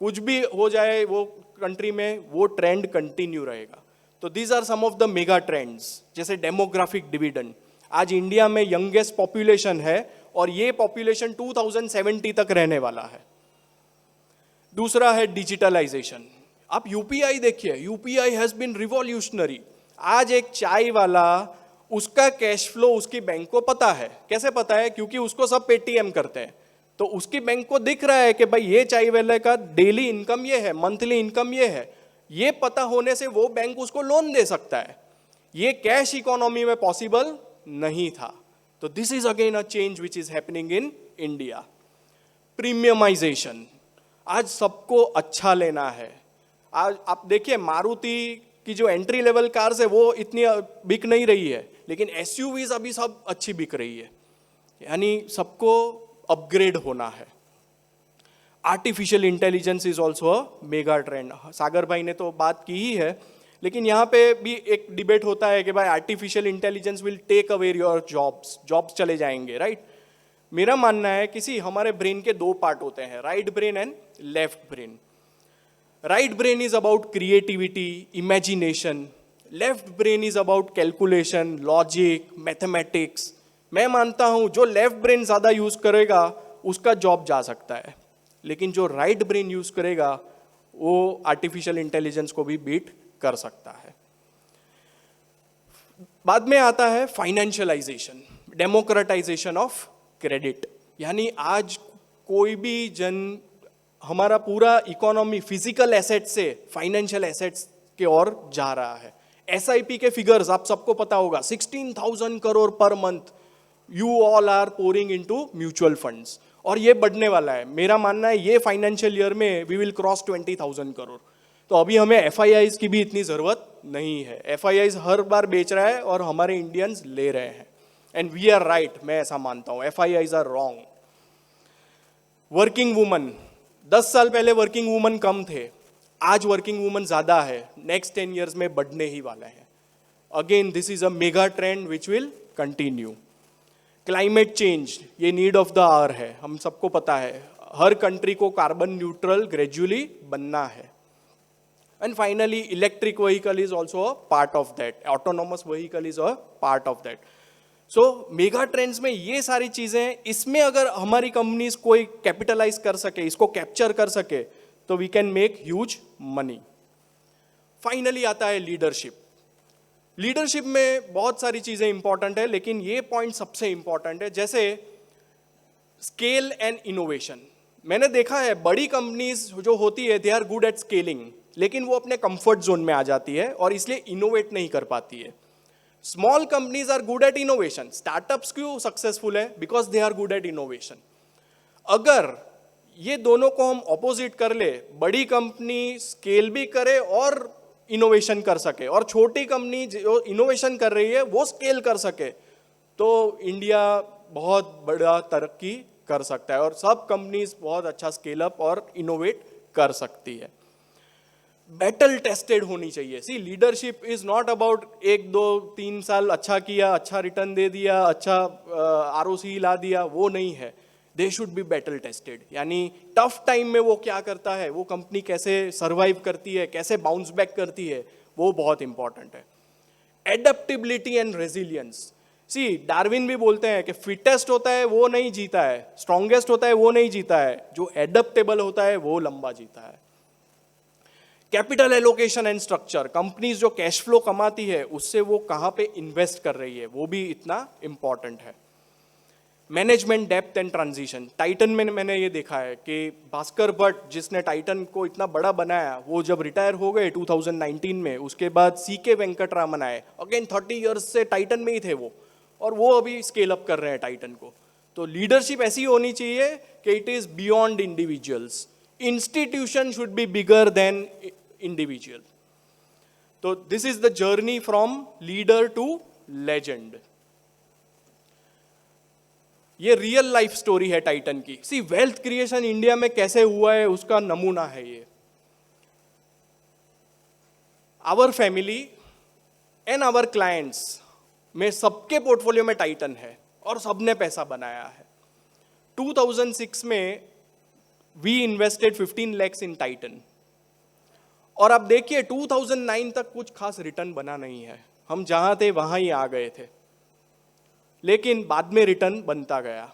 कुछ भी हो जाए वो कंट्री में वो ट्रेंड कंटिन्यू रहेगा। तो these are some of the mega trends. जैसे डेमोग्राफिक डिविडेंड, आज इंडिया में यंगेस्ट पॉपुलेशन है और ये पॉपुलेशन 2070 तक रहने वाला है। दूसरा है डिजिटलाइजेशन। आप यूपीआई देखिए, यूपीआई हैज बीन रिवॉल्यूशनरी। आज एक चाय वाला, उसका कैश फ्लो उसकी बैंक को पता है। कैसे पता है? क्योंकि उसको सब पेटीएम करते हैं, तो उसकी बैंक को दिख रहा है कि भाई ये चाय वाले का डेली इनकम ये है, मंथली इनकम ये है। ये पता होने से वो बैंक उसको लोन दे सकता है। ये कैश इकोनॉमी में पॉसिबल नहीं था। तो this is again a change which is happening in India. Premiumisation, आज सबको अच्छा लेना है। आज आप देखिए मारुति की जो एंट्री लेवल कार्स है वो इतनी बिक नहीं रही है, लेकिन एसयूवीज अभी सब अच्छी बिक रही है। यानी सबको अपग्रेड होना है। Artificial intelligence is also a mega trend. Sagar भाई ने तो बात की ही है, लेकिन यहाँ पे भी एक डिबेट होता है कि भाई artificial intelligence will take away your jobs चले जाएंगे, राइट? मेरा मानना है किसी हमारे ब्रेन के दो पार्ट होते हैं, right brain and left brain. Right brain is about creativity, imagination. Left brain is about calculation, logic, mathematics. मैं मानता हूं जो लेफ्ट ब्रेन ज्यादा यूज करेगा उसका जॉब जा सकता है, लेकिन जो राइट ब्रेन यूज करेगा वो आर्टिफिशियल इंटेलिजेंस को भी बीट कर सकता है। बाद में आता है फाइनेंशियलाइजेशन, डेमोक्रेटाइजेशन ऑफ क्रेडिट। यानी आज कोई भी जन, हमारा पूरा इकोनॉमी फिजिकल एसेट से फाइनेंशियल एसेट्स के ओर जा रहा है। एसआईपी के फिगर्स आप सबको पता होगा, 16,000 करोड़ पर month you all are pouring into mutual funds, और ये बढ़ने वाला है। मेरा मानना है ये फाइनेंशियल ईयर में वी विल क्रॉस 20,000 करोड़। तो अभी हमें एफआईआईज की भी इतनी जरूरत नहीं है। एफआईआईज हर बार बेच रहा है और हमारे इंडियंस ले रहे हैं, एंड वी आर राइट, मैं ऐसा मानता हूं। FIIs are wrong. Working woman, 10 साल पहले वर्किंग वुमन कम थे, आज वर्किंग वुमन ज्यादा है, नेक्स्ट 10 ईयर्स में बढ़ने ही वाला है। Again this is a mega trend which will continue. Climate change, ये नीड ऑफ द आवर है, हम सबको पता है। हर कंट्री को कार्बन न्यूट्रल ग्रेजुअली बनना है। And finally, electric vehicle is also a part of that. Autonomous vehicle is a part of that. So mega trends में ये सारी चीजें हैं, इसमें अगर हमारी कंपनीज कोई कैपिटलाइज कर सके, इसको कैप्चर कर सके, तो we can make huge money. Finally आता है लीडरशिप. लीडरशिप में बहुत सारी चीजें इंपॉर्टेंट है, लेकिन ये पॉइंट सबसे इंपॉर्टेंट है. जैसे स्केल एंड इनोवेशन. मैंने देखा है बड़ी कंपनीज जो होती है they are good at scaling, लेकिन वो अपने कंफर्ट जोन में आ जाती है और इसलिए इनोवेट नहीं कर पाती है. Small companies are good at innovation. Startups क्यों सक्सेसफुल है? Because they are good at innovation. अगर ये दोनों को हम ऑपोजिट कर ले, बड़ी कंपनी स्केल भी करे और इनोवेशन कर सके, और छोटी कंपनी जो इनोवेशन कर रही है वो स्केल कर सके, तो इंडिया बहुत बड़ा तरक्की कर सकता है और सब कंपनीज बहुत अच्छा स्केल अप और इनोवेट कर सकती है. बैटल टेस्टेड होनी चाहिए. सी लीडरशिप इज नॉट अबाउट 1 2 3 साल अच्छा किया, अच्छा रिटर्न दे दिया, अच्छा आरओसी ला दिया, वो नहीं है. They should be battle tested. यानी टफ टाइम में वो क्या करता है, वो कंपनी कैसे सर्वाइव करती है, कैसे बाउंस बैक करती है, वो बहुत इंपॉर्टेंट है. Adaptability and resilience. See Darwin भी बोलते हैं कि फिटेस्ट होता है वो नहीं जीता है, स्ट्रॉन्गेस्ट होता है वो नहीं जीता है, जो एडेप्टेबल होता है वो लंबा जीता है. Capital allocation and structure. Companies जो कैश फ्लो कमाती है उससे वो कहाँ पे इन्वेस्ट कर रही है, वो भी इतना इंपॉर्टेंट है. Management depth and transition. Titan में मैंने ये देखा है कि भास्कर भट्ट जिसने टाइटन को इतना बड़ा बनाया, वो जब रिटायर हो गए 2019 में, उसके बाद सीके वेंकटरामन आए, अगेन 30 इयर्स से टाइटन में ही थे वो, और वो अभी स्केल अप कर रहे हैं टाइटन को. तो लीडरशिप ऐसी होनी चाहिए कि it is beyond individuals. Institution should be bigger than individual. तो this is the journey from leader to legend. ये रियल लाइफ स्टोरी है टाइटन की. सी वेल्थ क्रिएशन इंडिया में कैसे हुआ है उसका नमूना है ये. Our family and our clients में सबके पोर्टफोलियो में टाइटन है और सबने पैसा बनाया है. 2006 में we invested 15 lakhs in Titan, और अब देखिए 2009 तक कुछ खास रिटर्न बना नहीं है. हम जहां थे वहां ही आ गए थे, लेकिन बाद में रिटर्न बनता गया.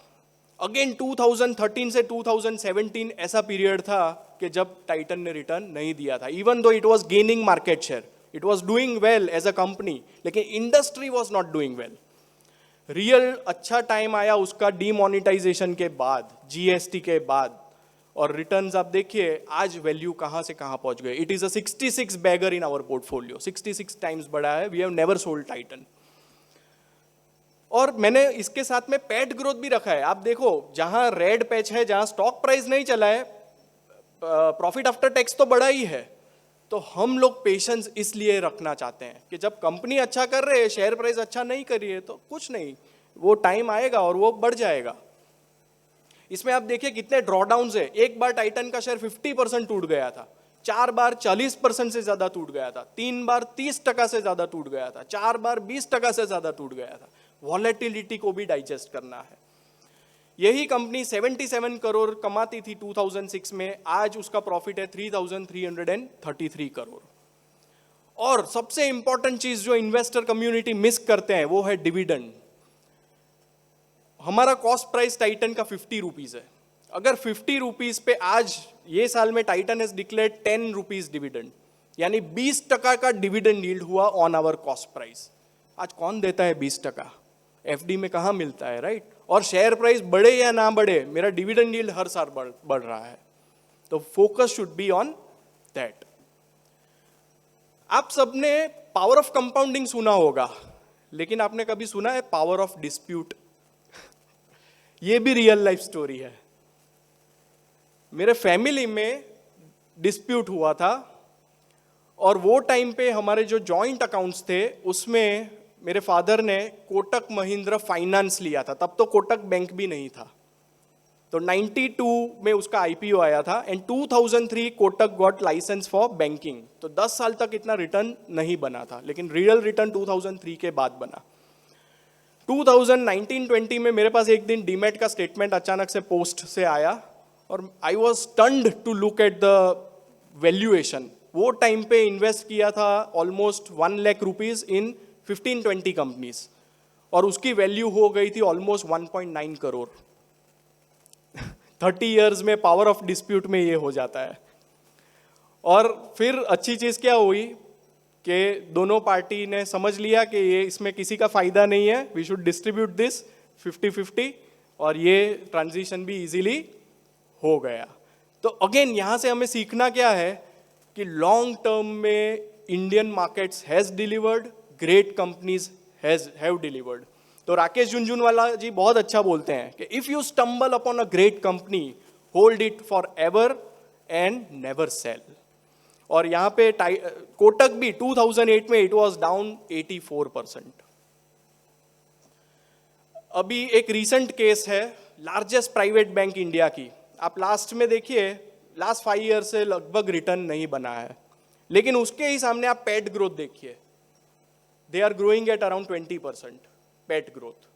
अगेन 2013 से 2017 ऐसा पीरियड था कि जब टाइटन ने रिटर्न नहीं दिया था, even though it was gaining market share, it was doing well as a company, लेकिन industry was not doing well. Real अच्छा टाइम आया उसका डीमोनेटाइजेशन के बाद, जीएसटी के बाद, और रिटर्न्स आप देखिए आज वैल्यू कहां से कहां पहुंच गए. It is a 66 bagger in our portfolio. 66 times बढ़ा है. We have never sold Titan. और मैंने इसके साथ में पैट ग्रोथ भी रखा है. आप देखो जहां रेड पैच है, जहां स्टॉक प्राइस नहीं चला है, प्रॉफिट आफ्टर टैक्स तो बड़ा ही है. तो हम लोग पेशेंस इसलिए रखना चाहते हैं कि जब कंपनी अच्छा कर रहे हैं, शेयर प्राइस अच्छा नहीं कर रही है, तो कुछ नहीं, वो टाइम आएगा और वो बढ़ जाएगा. इसमें आप देखिए कितने ड्रॉडाउन्स है. एक बार टाइटन का शेयर 50% टूट गया था, 4 बार 40% से ज्यादा टूट गया था, 3 बार 30% से ज्यादा टूट गया था, 4 बार 20% से ज्यादा टूट गया था. वॉलेटिलिटी को भी डाइजेस्ट करना है. यही कंपनी 77 करोड़ कमाती थी 2006 में, आज उसका प्रॉफिट है 3,333 करोड़. और सबसे इंपॉर्टेंट चीज जो इन्वेस्टर कम्युनिटी मिस करते हैं वो है डिविडेंड. हमारा कॉस्ट प्राइस टाइटन का 50 रुपीज है. अगर 50 रुपीज पे आज ये साल में Titan has declared 10 rupees dividend, यानी 20% का डिविडेंड यील्ड हुआ ऑन आवर कॉस्ट प्राइस. आज कौन देता है 20%? एफडी में कहां मिलता है, राइट? और शेयर प्राइस बढ़े या ना बढ़े, मेरा डिविडेंड यील्ड हर साल बढ़ रहा है. तो focus should be on that. आप सबने पावर ऑफ कंपाउंडिंग सुना होगा, लेकिन आपने कभी सुना है पावर ऑफ डिस्प्यूट? ये भी रियल लाइफ स्टोरी है. मेरे फैमिली में डिस्प्यूट हुआ था, और वो टाइम पे हमारे जो जॉइंट अकाउंट्स थे उसमें मेरे फादर ने कोटक महिंद्रा फाइनेंस लिया था. तब तो कोटक बैंक भी नहीं था. तो 92 में उसका आईपीओ आया था, and 2003 Kotak got licence for banking. तो 10 साल तक इतना रिटर्न नहीं बना था, लेकिन रियल रिटर्न 2003 के बाद बना. 2019-20 में मेरे पास एक दिन डीमैट का स्टेटमेंट अचानक से पोस्ट से आया, और I was stunned to look at the valuation. वो टाइम पे इन्वेस्ट किया था almost 1 lakh rupees in 15-20 companies, और उसकी वैल्यू हो गई थी ऑलमोस्ट 1.9 करोड़। 30 इयर्स में पावर ऑफ डिस्प्यूट में ये हो जाता है। और फिर अच्छी चीज़ क्या हुई कि दोनों पार्टी ने समझ लिया कि ये इसमें किसी का फायदा नहीं है, वी शुड डिस्ट्रीब्यूट दिस 50-50, और ये ट्रांजिशन भी इजीली हो गया। तो अगेन यहाँ से हमें सीखना क्या है कि लॉन्ग टर्म में Indian markets has delivered, great companies have delivered. तो राकेश झुनझुनवाला जी बहुत अच्छा बोलते हैं कि if you stumble upon a great company, hold it for ever and never cell. और यहाँ पे कोटक भी 2008 में इट वाज डाउन 84%। अभी एक रीसेंट केस है लार्जेस्ट प्राइवेट बैंक इंडिया की, आप लास्ट में देखिए, लास्ट 5 ईयर से लगभग रिटर्न नहीं बना है, लेकिन उसके ही सामने आप पेट ग्रोथ देखिए, they are growing at around 20% pet growth.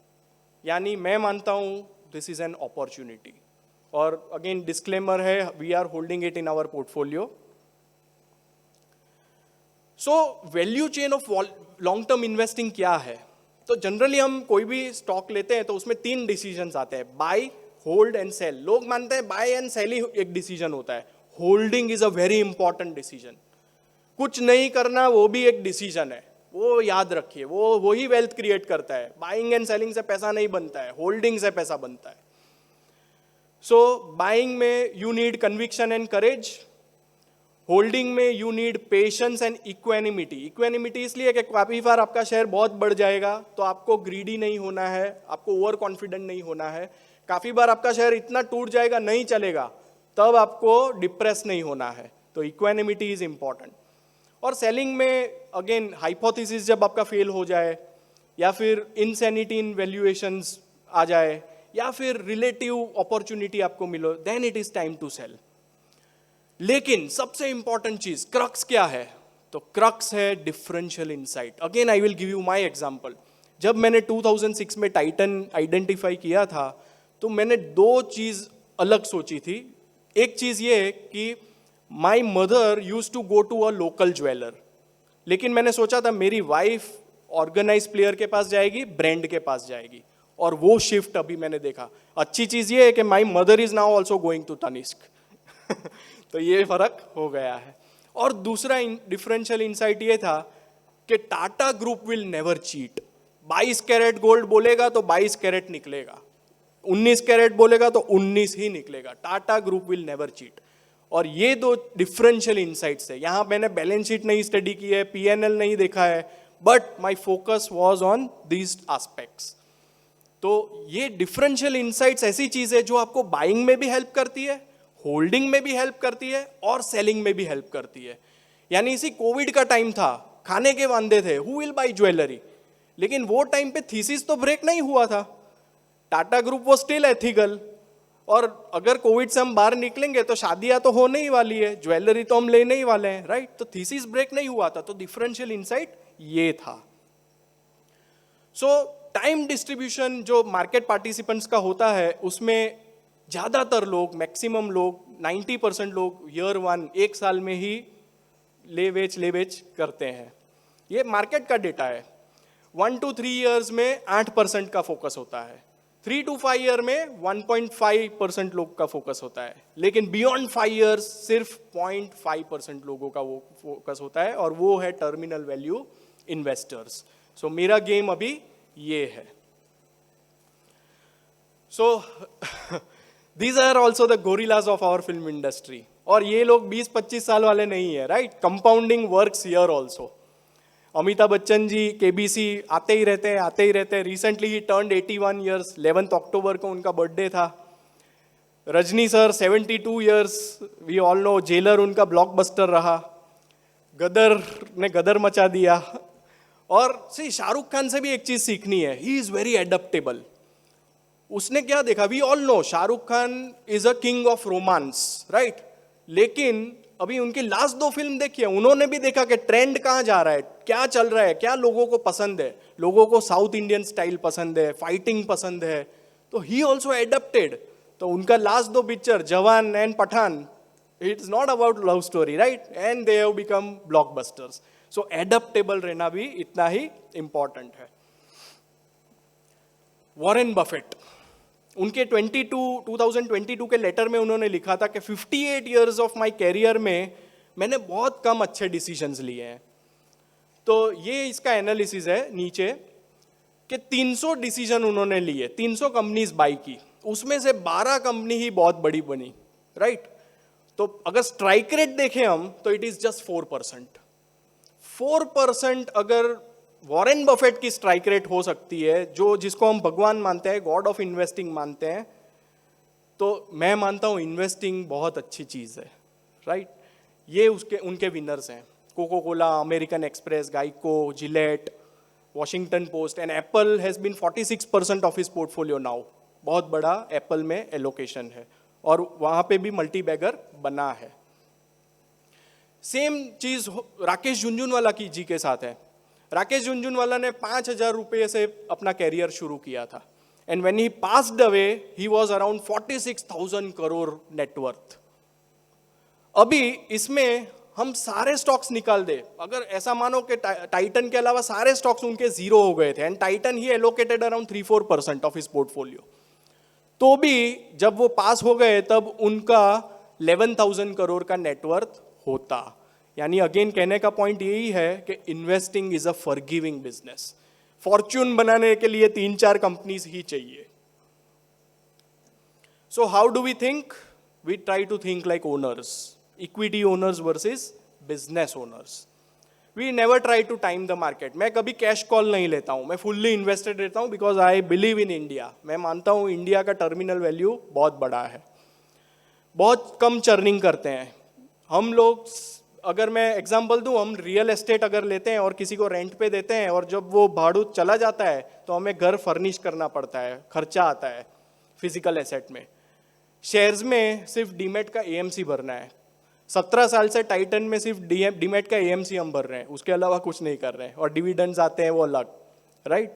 यानी मैं मानता हूं दिस इज एन अपॉर्चुनिटी। और अगेन डिस्क्लेमर है, we are holding it in our portfolio. So value chain of long term investing क्या है? तो जनरली हम कोई भी स्टॉक लेते हैं तो उसमें 3 डिसीजंस आते हैं, बाय, होल्ड एंड सेल। लोग मानते हैं बाय एंड सेल ही एक डिसीजन होता है, holding is a very important decision. कुछ नहीं करना वो भी एक डिसीजन है, वो याद रखिए, वो वही वेल्थ क्रिएट करता है। बाइंग एंड सेलिंग से पैसा नहीं बनता है, होल्डिंग से पैसा बनता है। सो बाइंग में you need conviction and courage, holding में you need patience and equanimity. Equanimity इसलिए कि काफी बार आपका शेयर बहुत बढ़ जाएगा तो आपको ग्रीडी नहीं होना है, आपको ओवर कॉन्फिडेंट नहीं होना है। काफी बार आपका शेयर इतना टूट जाएगा, नहीं चलेगा, तब आपको डिप्रेस नहीं होना है। तो इक्वेनिमिटी इज इंपॉर्टेंट। और सेलिंग में अगेन हाइपोथेसिस जब आपका फेल हो जाए, या फिर इनसैनिटी इन वैल्यूएशंस आ जाए, या फिर रिलेटिव अपॉर्चुनिटी आपको मिलो, then it is time to sell. लेकिन सबसे इंपॉर्टेंट चीज क्रक्स क्या है? तो क्रक्स है differential insight. Again I will give you my example. जब मैंने 2006 में टाइटन आइडेंटिफाई किया था तो मैंने 2 चीज अलग सोची थी। एक चीज ये है कि my mother use to go to a local jeweller, लेकिन मैंने सोचा था मेरी वाइफ ऑर्गेनाइज प्लेयर के पास जाएगी, ब्रांड के पास जाएगी, और वो शिफ्ट अभी मैंने देखा। अच्छी चीज ये है कि my mother is now also going to Tanishq. तो ये फर्क हो गया है। और दूसरा डिफरेंशियल इनसाइट ये था कि Tata group will never cheat. 22 carat gold बोलेगा तो 22 कैरेट निकलेगा, 19 कैरेट बोलेगा तो 19 ही निकलेगा। Tata group will never cheat. और ये 2 डिफरेंशियल इनसाइट्स है। यहां मैंने बैलेंस शीट नहीं स्टडी की है, पीएनएल नहीं देखा है, but my focus was on these aspects. तो ये डिफरेंशियल इनसाइट्स ऐसी चीज है जो आपको बाइंग में भी हेल्प करती है, होल्डिंग में भी हेल्प करती है, और सेलिंग में भी हेल्प करती है। यानी इसी कोविड का टाइम था, खाने के वांदे थे, हु विल बाई ज्वेलरी, लेकिन वो टाइम पे थीसिस तो ब्रेक नहीं हुआ था। टाटा ग्रुप वो स्टिल एथिकल, और अगर कोविड से हम बाहर निकलेंगे तो शादियां तो होने ही वाली है, ज्वेलरी तो हम लेने ही वाले हैं, राइट? तो थीसिस ब्रेक नहीं हुआ था। तो डिफरेंशियल इनसाइट ये था। सो टाइम डिस्ट्रीब्यूशन जो मार्केट पार्टिसिपेंट्स का होता है, उसमें ज्यादातर लोग, मैक्सिमम लोग, 90% लोग ईयर 1 1 साल में ही ले बेच करते हैं। ये मार्केट का डेटा है। 1 to 3 ईयर्स में 8% का फोकस होता है, 3 to 5 ईयर में 1.5% लोग का फोकस होता है, लेकिन बियॉन्ड 5 ईयर्स सिर्फ 0.5% लोगों का वो फोकस होता है, और वो है टर्मिनल वैल्यू इन्वेस्टर्स। सो मेरा गेम अभी ये है। सो These are also the gorillas of our film industry. और ये लोग 20-25 साल वाले नहीं है, right? Compounding works here also. Amitabh Bachchan ji KBC आते ही रहते हैं। रिसेंटली ही टर्न्ड 81 ईयर्स, 11 अक्टूबर को उनका बर्थडे था। Rajni sir 72 years, we all know, Jailer उनका ब्लॉकबस्टर रहा, गदर ने गदर मचा दिया। और शाहरुख खान से भी एक चीज सीखनी है, ही इज वेरी एडेप्टेबल। उसने क्या देखा, we all know Shahrukh Khan is a king of romance, right? लेकिन अभी उनकी लास्ट 2 फिल्म देखिए, उन्होंने भी देखा कि ट्रेंड कहाँ जा रहा है, क्या चल रहा है, क्या लोगों को पसंद है। लोगों को साउथ इंडियन स्टाइल पसंद है, फाइटिंग पसंद है, तो ही ऑल्सो एडेप्टेड। तो उनका last 2 picture, Jawan and Pathaan, It's not about love story, right? And they have become blockbusters. So adaptable रहना भी इतना ही important है. वॉरेन बफेट, उनके 2022 के लेटर में उन्होंने लिखा था कि 58 years ऑफ माई कैरियर में मैंने बहुत कम अच्छे डिसीजंस लिए हैं. तो ये इसका एनालिसिस है नीचे कि 300 डिसीजन उन्होंने लिए, 300 कंपनीज बाई की, उसमें से 12 कंपनी ही बहुत बड़ी बनी, राइट? तो अगर स्ट्राइक रेट देखें हम तो इट इज जस्ट 4%. 4% अगर वॉरेन बफेट की स्ट्राइक रेट हो सकती है, जो जिसको हम भगवान मानते हैं, गॉड ऑफ इन्वेस्टिंग मानते हैं, तो मैं मानता हूं इन्वेस्टिंग बहुत अच्छी चीज है, राइट? ये उनके विनर्स हैं. Coca Cola, American Express, Geico, Gillette, Washington Post and Apple has been 46% of his portfolio now. बहुत बड़ा एप्पल में एलोकेशन है और वहां पे भी मल्टी बैगर बना है. सेम चीज राकेश झुनझुनवाला की जी के साथ है. राकेश झुनझुनवाला ने 5,000 रुपये से अपना कैरियर शुरू किया था, and when he passed away he was around 46,000 crore net worth. अभी इसमें हम सारे स्टॉक्स निकाल दे, अगर ऐसा मानो कि टाइटन के अलावा सारे स्टॉक्स उनके जीरो हो गए थे, and Titan he allocated around 3-4% of his portfolio, तो भी जब वो पास हो गए तब उनका 11,000 करोड़ का नेटवर्थ होता. यानी अगेन कहने का पॉइंट यही है कि investing is a forgiving business. Fortune बनाने के लिए 3-4 कंपनीज ही चाहिए. So how do we think? We try to think like owners, equity owners versus business owners. We never try to time the market. मैं कभी कैश कॉल नहीं लेता हूं, मैं फुल्ली इन्वेस्टेड रहता हूं because I believe in India. मैं मानता हूं इंडिया का टर्मिनल वैल्यू बहुत बड़ा है. बहुत कम चर्निंग करते हैं हम लोग. अगर मैं एग्जांपल दूं, हम रियल एस्टेट अगर लेते हैं और किसी को रेंट पे देते हैं, और जब वो भाड़ू चला जाता है तो हमें घर फर्निश करना पड़ता है, खर्चा आता है फिजिकल एसेट में. शेयर्स में सिर्फ डीमेट का एएमसी भरना है. 17 साल से टाइटन में सिर्फ डीमेट का एएमसी हम भर रहे हैं, उसके अलावा कुछ नहीं कर रहे हैं, और डिविडेंड्स आते हैं वो अलग, राइट?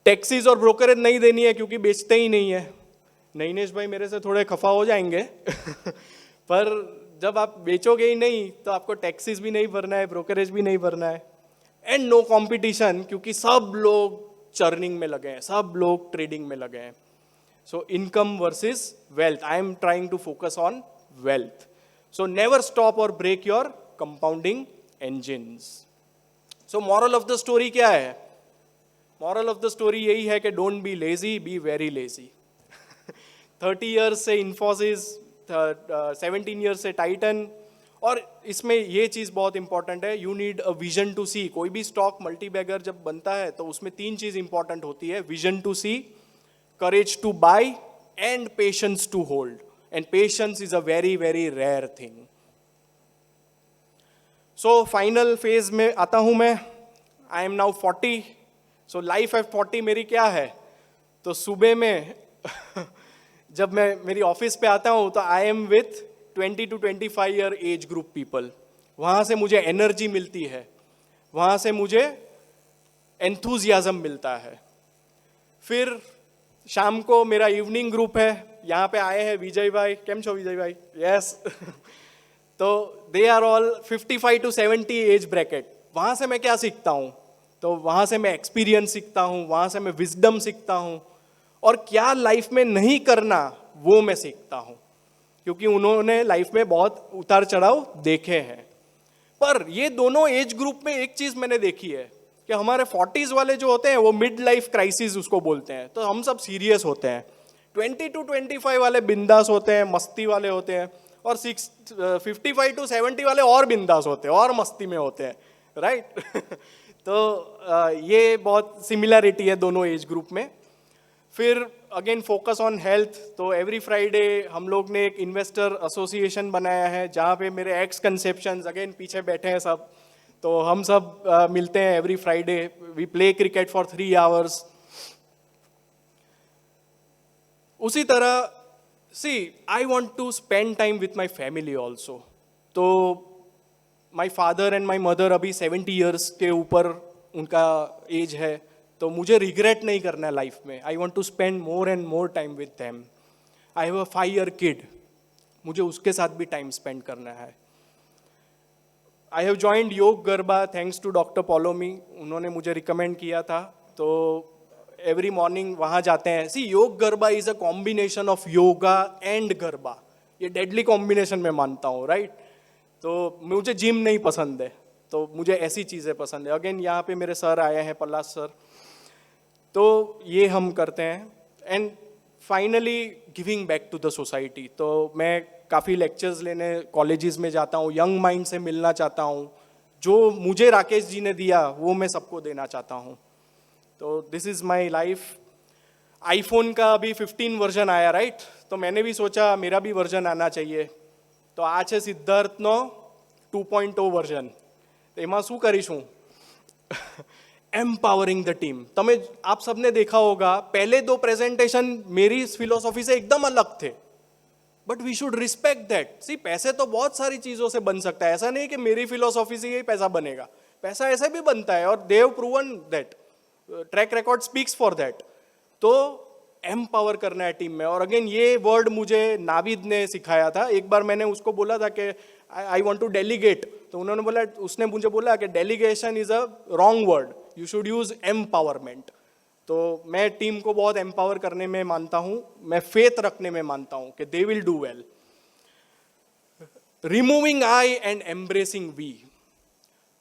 टैक्सीज और ब्रोकरेज नहीं देनी है क्योंकि बेचते ही नहीं है. नैनेश भाई मेरे से थोड़े खफा हो जाएंगे पर जब आप बेचोगे ही नहीं तो आपको टैक्सीज भी नहीं भरना है, ब्रोकरेज भी नहीं भरना है. एंड नो कंपटीशन, क्योंकि सब लोग चर्निंग में लगे हैं, सब लोग ट्रेडिंग में लगे हैं. So income versus wealth, I am trying to focus on wealth. So never stop or break your compounding engines. So moral of the story क्या है? Moral of the story यही है कि don't be lazy, be very lazy. 30 years से Infosys, 17 years से Titan, और इसमें ये चीज़ बहुत इंपॉर्टेंट है, you need a vision to see. कोई भी स्टॉक मल्टी बैगर जब बनता है तो उसमें 3 चीज़ इंपॉर्टेंट होती है: vision to see, courage to buy, and patience to hold. And patience is a very, very rare thing. So final phase में आता हूँ मैं. I am now 40. So life at 40 मेरी क्या है? तो सुबह में जब मैं मेरी ऑफिस पे आता हूँ तो I am with 20 to 25 year age group people. वहाँ से मुझे एनर्जी मिलती है, वहाँ से मुझे एंथुजियाज्म मिलता है. फिर शाम को मेरा इवनिंग ग्रुप है, यहाँ पे आए हैं विजय भाई. केम छो विजय भाई? यस. तो they are all 55 to 70 age bracket. वहाँ से मैं क्या सीखता हूँ? तो वहाँ से मैं एक्सपीरियंस सीखता हूँ, वहाँ से मैं विजडम सीखता हूँ, और क्या लाइफ में नहीं करना वो मैं सीखता हूँ, क्योंकि उन्होंने लाइफ में बहुत उतार चढ़ाव देखे हैं. पर ये दोनों एज ग्रुप में एक चीज़ मैंने देखी है कि हमारे 40s वाले जो होते हैं वो मिड लाइफ क्राइसिस उसको बोलते हैं, तो हम सब सीरियस होते हैं. 20 to 25 वाले बिंदास होते हैं, मस्ती वाले होते हैं, और 55 to 70 वाले और बिंदास होते हैं और मस्ती में होते हैं, राइट? तो ये बहुत सिमिलरिटी है दोनों एज ग्रुप में. फिर अगेन फोकस ऑन हेल्थ. तो एवरी फ्राइडे हम लोग ने एक इन्वेस्टर एसोसिएशन बनाया है जहाँ पे मेरे एक्स कंसेप्शंस अगेन पीछे बैठे हैं सब. तो हम सब मिलते हैं every Friday. We play cricket for 3 hours. उसी तरह see I want to spend time with my family also. तो my father and my mother अभी 70 years के ऊपर उनका एज है, तो मुझे रिग्रेट नहीं करना है लाइफ में. I want to spend more and more time with them. I have a 5 year kid. मुझे उसके साथ भी टाइम स्पेंड करना है। आई have joined yoga garba thanks to doctor Paulomi, उन्होंने मुझे रिकमेंड किया था, तो एवरी मॉर्निंग वहाँ जाते हैं। सी योग garba is a combination of yoga and garba, ये डेडली कॉम्बिनेशन में मानता हूँ, राइट। तो मुझे जिम नहीं पसंद है, तो मुझे ऐसी चीज़ें पसंद है। अगेन यहाँ पे मेरे सर आए हैं, पल्लास सर, तो ये हम करते हैं। And finally giving back to the society, तो मैं काफ़ी लेक्चर्स लेने कॉलेजेस में जाता हूँ, यंग माइंड से मिलना चाहता हूँ, जो मुझे राकेश जी ने दिया वो मैं सबको देना चाहता हूँ। तो this is my life. IPhone का अभी 15 वर्जन आया, राइट, तो मैंने भी सोचा मेरा भी वर्जन आना चाहिए, तो આ છે સિદ્ધાર્થનો 2.0 વર્ઝન। તો એમાં શું કરીશું? Empowering the team. તમે आप सबने देखा होगा पहले 2 प्रेजेंटेशन मेरी फिलोसॉफी से एकदम अलग थे, but we should respect that. See पैसे तो बहुत सारी चीज़ों से बन सकता है, ऐसा नहीं कि मेरी फिलोसॉफी से ही पैसा बनेगा, पैसा ऐसे भी बनता है, और they have proven that, track record speaks for that. तो एम्पावर करना है टीम में। और अगेन ये वर्ड मुझे नाविद ने सिखाया था। एक बार मैंने उसको बोला था कि आई वांट टू डेलीगेट, तो उन्होंने बोला, उसने मुझे बोला कि delegation is a wrong word, you should use empowerment. तो मैं टीम को बहुत एम्पावर करने में मानता हूँ, मैं फेथ रखने में मानता हूँ कि they will do well. Removing I and embracing we.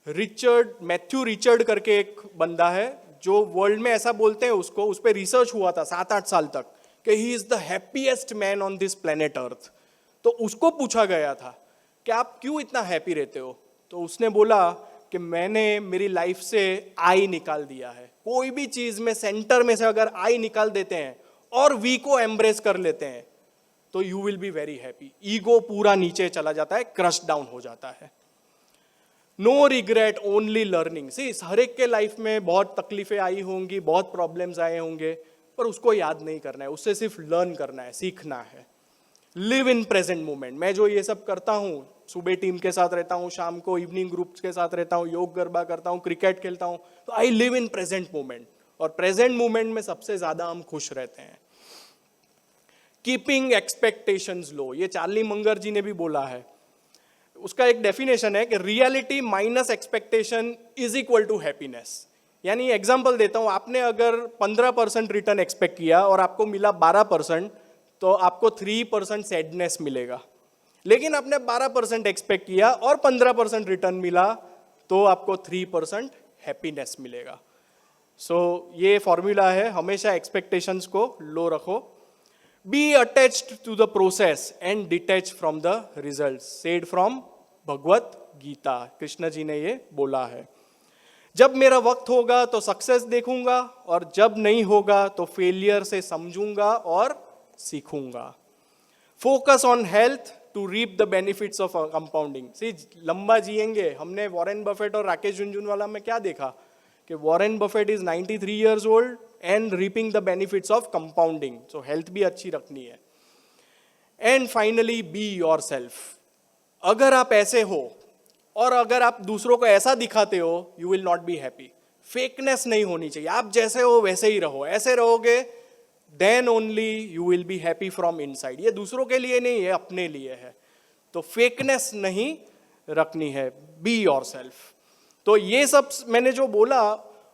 Matthew Richard करके एक बंदा है जो वर्ल्ड में ऐसा बोलते हैं, उसको उस पर रिसर्च हुआ था 7-8 साल तक कि he is the happiest man on this planet earth. तो उसको पूछा गया था कि आप क्यों इतना हैप्पी रहते हो, तो उसने बोला कि मैंने मेरी लाइफ से आई निकाल दिया है। कोई भी चीज में सेंटर में से अगर आई निकाल देते हैं और वी को एम्ब्रेस कर लेते हैं तो you will be very happy. Ego पूरा नीचे चला जाता है, क्रश डाउन हो जाता है। No regret only learning. See हर एक के लाइफ में बहुत तकलीफें आई होंगी, बहुत प्रॉब्लम्स आए होंगे, पर उसको याद नहीं करना है, उससे सिर्फ लर्न करना है, सीखना है। Live in present moment. मैं जो ये सब करता हूँ, सुबह टीम के साथ रहता हूँ, शाम को इवनिंग ग्रुप्स के साथ रहता हूँ, योग गरबा करता हूँ, क्रिकेट खेलता हूँ, तो I live in present moment. और प्रेजेंट मोमेंट में सबसे ज्यादा हम खुश रहते हैं। कीपिंग एक्सपेक्टेशंस लो, ये चार्ली मंगर जी ने भी बोला है। उसका एक डेफिनेशन है कि reality minus expectation is equal to happiness. यानी एग्जांपल देता हूं, आपने अगर 15% रिटर्न एक्सपेक्ट किया और आपको मिला 12%, तो आपको 3% सैडनेस मिलेगा। लेकिन आपने 12% एक्सपेक्ट किया और 15% रिटर्न मिला, तो आपको 3% हैप्पीनेस मिलेगा। सो ये फॉर्मूला है, हमेशा एक्सपेक्टेशंस को लो रखो। Be attached to the process and detach from the results, said from Bhagavad Gita. Krishna ji ने ये बोला है। जब मेरा वक्त होगा तो सक्सेस देखूंगा, और जब नहीं होगा तो फेलियर से समझूंगा और सीखूंगा। Focus on health to reap the benefits of compounding. See लंबा जिएंगे। हमने वॉरेन बफेट और राकेश झुनझुनवाला में क्या देखा कि Warren Buffett is 93 years old and reaping the benefits of compounding. So health भी अच्छी रखनी है। And finally be yourself. अगर आप ऐसे हो और अगर आप दूसरों को ऐसा दिखाते हो, you will not be happy. Fakeness नहीं होनी चाहिए, आप जैसे हो वैसे ही रहो। ऐसे रहोगे then only you will be happy from inside. ये दूसरों के लिए नहीं है, अपने लिए है। तो फेकनेस नहीं रखनी है, be yourself। तो ये सब मैंने जो बोला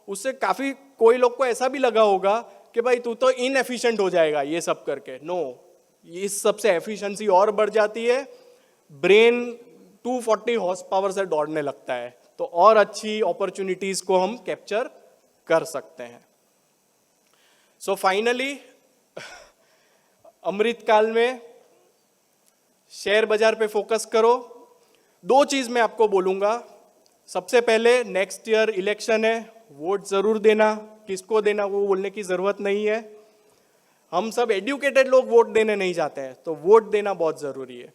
उससे काफी कोई लोग को ऐसा भी लगा होगा कि भाई तू तो इनएफिशिएंट हो जाएगा ये सब करके। नो, इस सब से एफिशिएंसी और बढ़ जाती है। ब्रेन 240 हॉर्स पावर से दौड़ने लगता है, तो और अच्छी अपॉर्चुनिटीज को हम कैप्चर कर सकते हैं। सो फाइनली अमृतकाल में शेयर बाजार पे फोकस करो। 2 चीज मैं आपको बोलूंगा। सबसे पहले नेक्स्ट ईयर इलेक्शन है, वोट जरूर देना। किसको देना वो बोलने की जरूरत नहीं है। हम सब एजुकेटेड लोग वोट देने नहीं जाते हैं, तो वोट देना बहुत जरूरी है।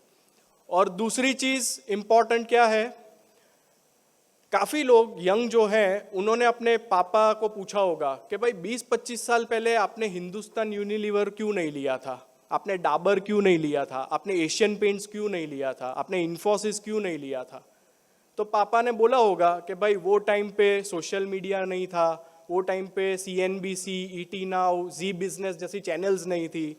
और दूसरी चीज इंपॉर्टेंट क्या है, काफी लोग यंग जो हैं उन्होंने अपने पापा को पूछा होगा कि भाई 20-25 साल पहले आपने हिंदुस्तान यूनिलीवर क्यों नहीं लिया था, आपने डाबर क्यों नहीं लिया था, आपने एशियन पेंट्स क्यों नहीं लिया था, आपने इन्फोसिस क्यों नहीं लिया था। तो पापा ने बोला होगा कि भाई वो टाइम पे सोशल मीडिया नहीं था, वो टाइम पे CNBC, ET नाउ, जी बिजनेस जैसी चैनल्स नहीं थी,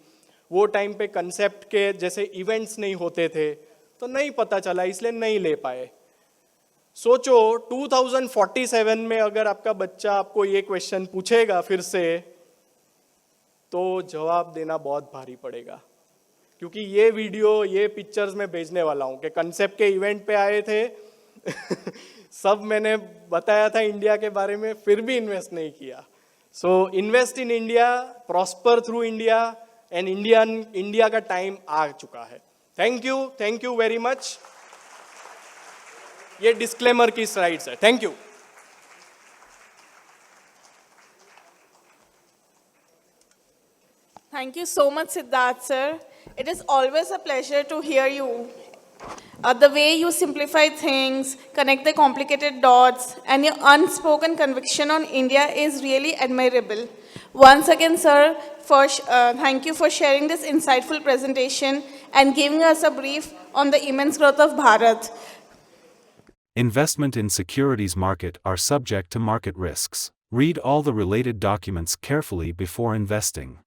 वो टाइम पे कंसेप्ट के जैसे इवेंट्स नहीं होते थे, तो नहीं पता चला, इसलिए नहीं ले पाए। सोचो 2047 में अगर आपका बच्चा आपको ये क्वेश्चन पूछेगा फिर से, तो जवाब देना बहुत भारी पड़ेगा। क्योंकि ये वीडियो, ये पिक्चर्स मैं भेजने वाला हूँ कि कंसेप्ट के इवेंट पे आए थे सब मैंने बताया था इंडिया के बारे में, फिर भी इन्वेस्ट नहीं किया। So invest in India, prosper through India, and India का टाइम आ चुका है। Thank you very much. ये डिस्क्लेमर की स्लाइड्स है। Thank you. Thank you so much, Siddharth, sir. It is always a pleasure to hear you. The way you simplify things, connect the complicated dots, and your unspoken conviction on India is really admirable. Once again, sir, thank you for sharing this insightful presentation and giving us a brief on the immense growth of Bharat. Investment in securities market are subject to market risks. Read all the related documents carefully before investing.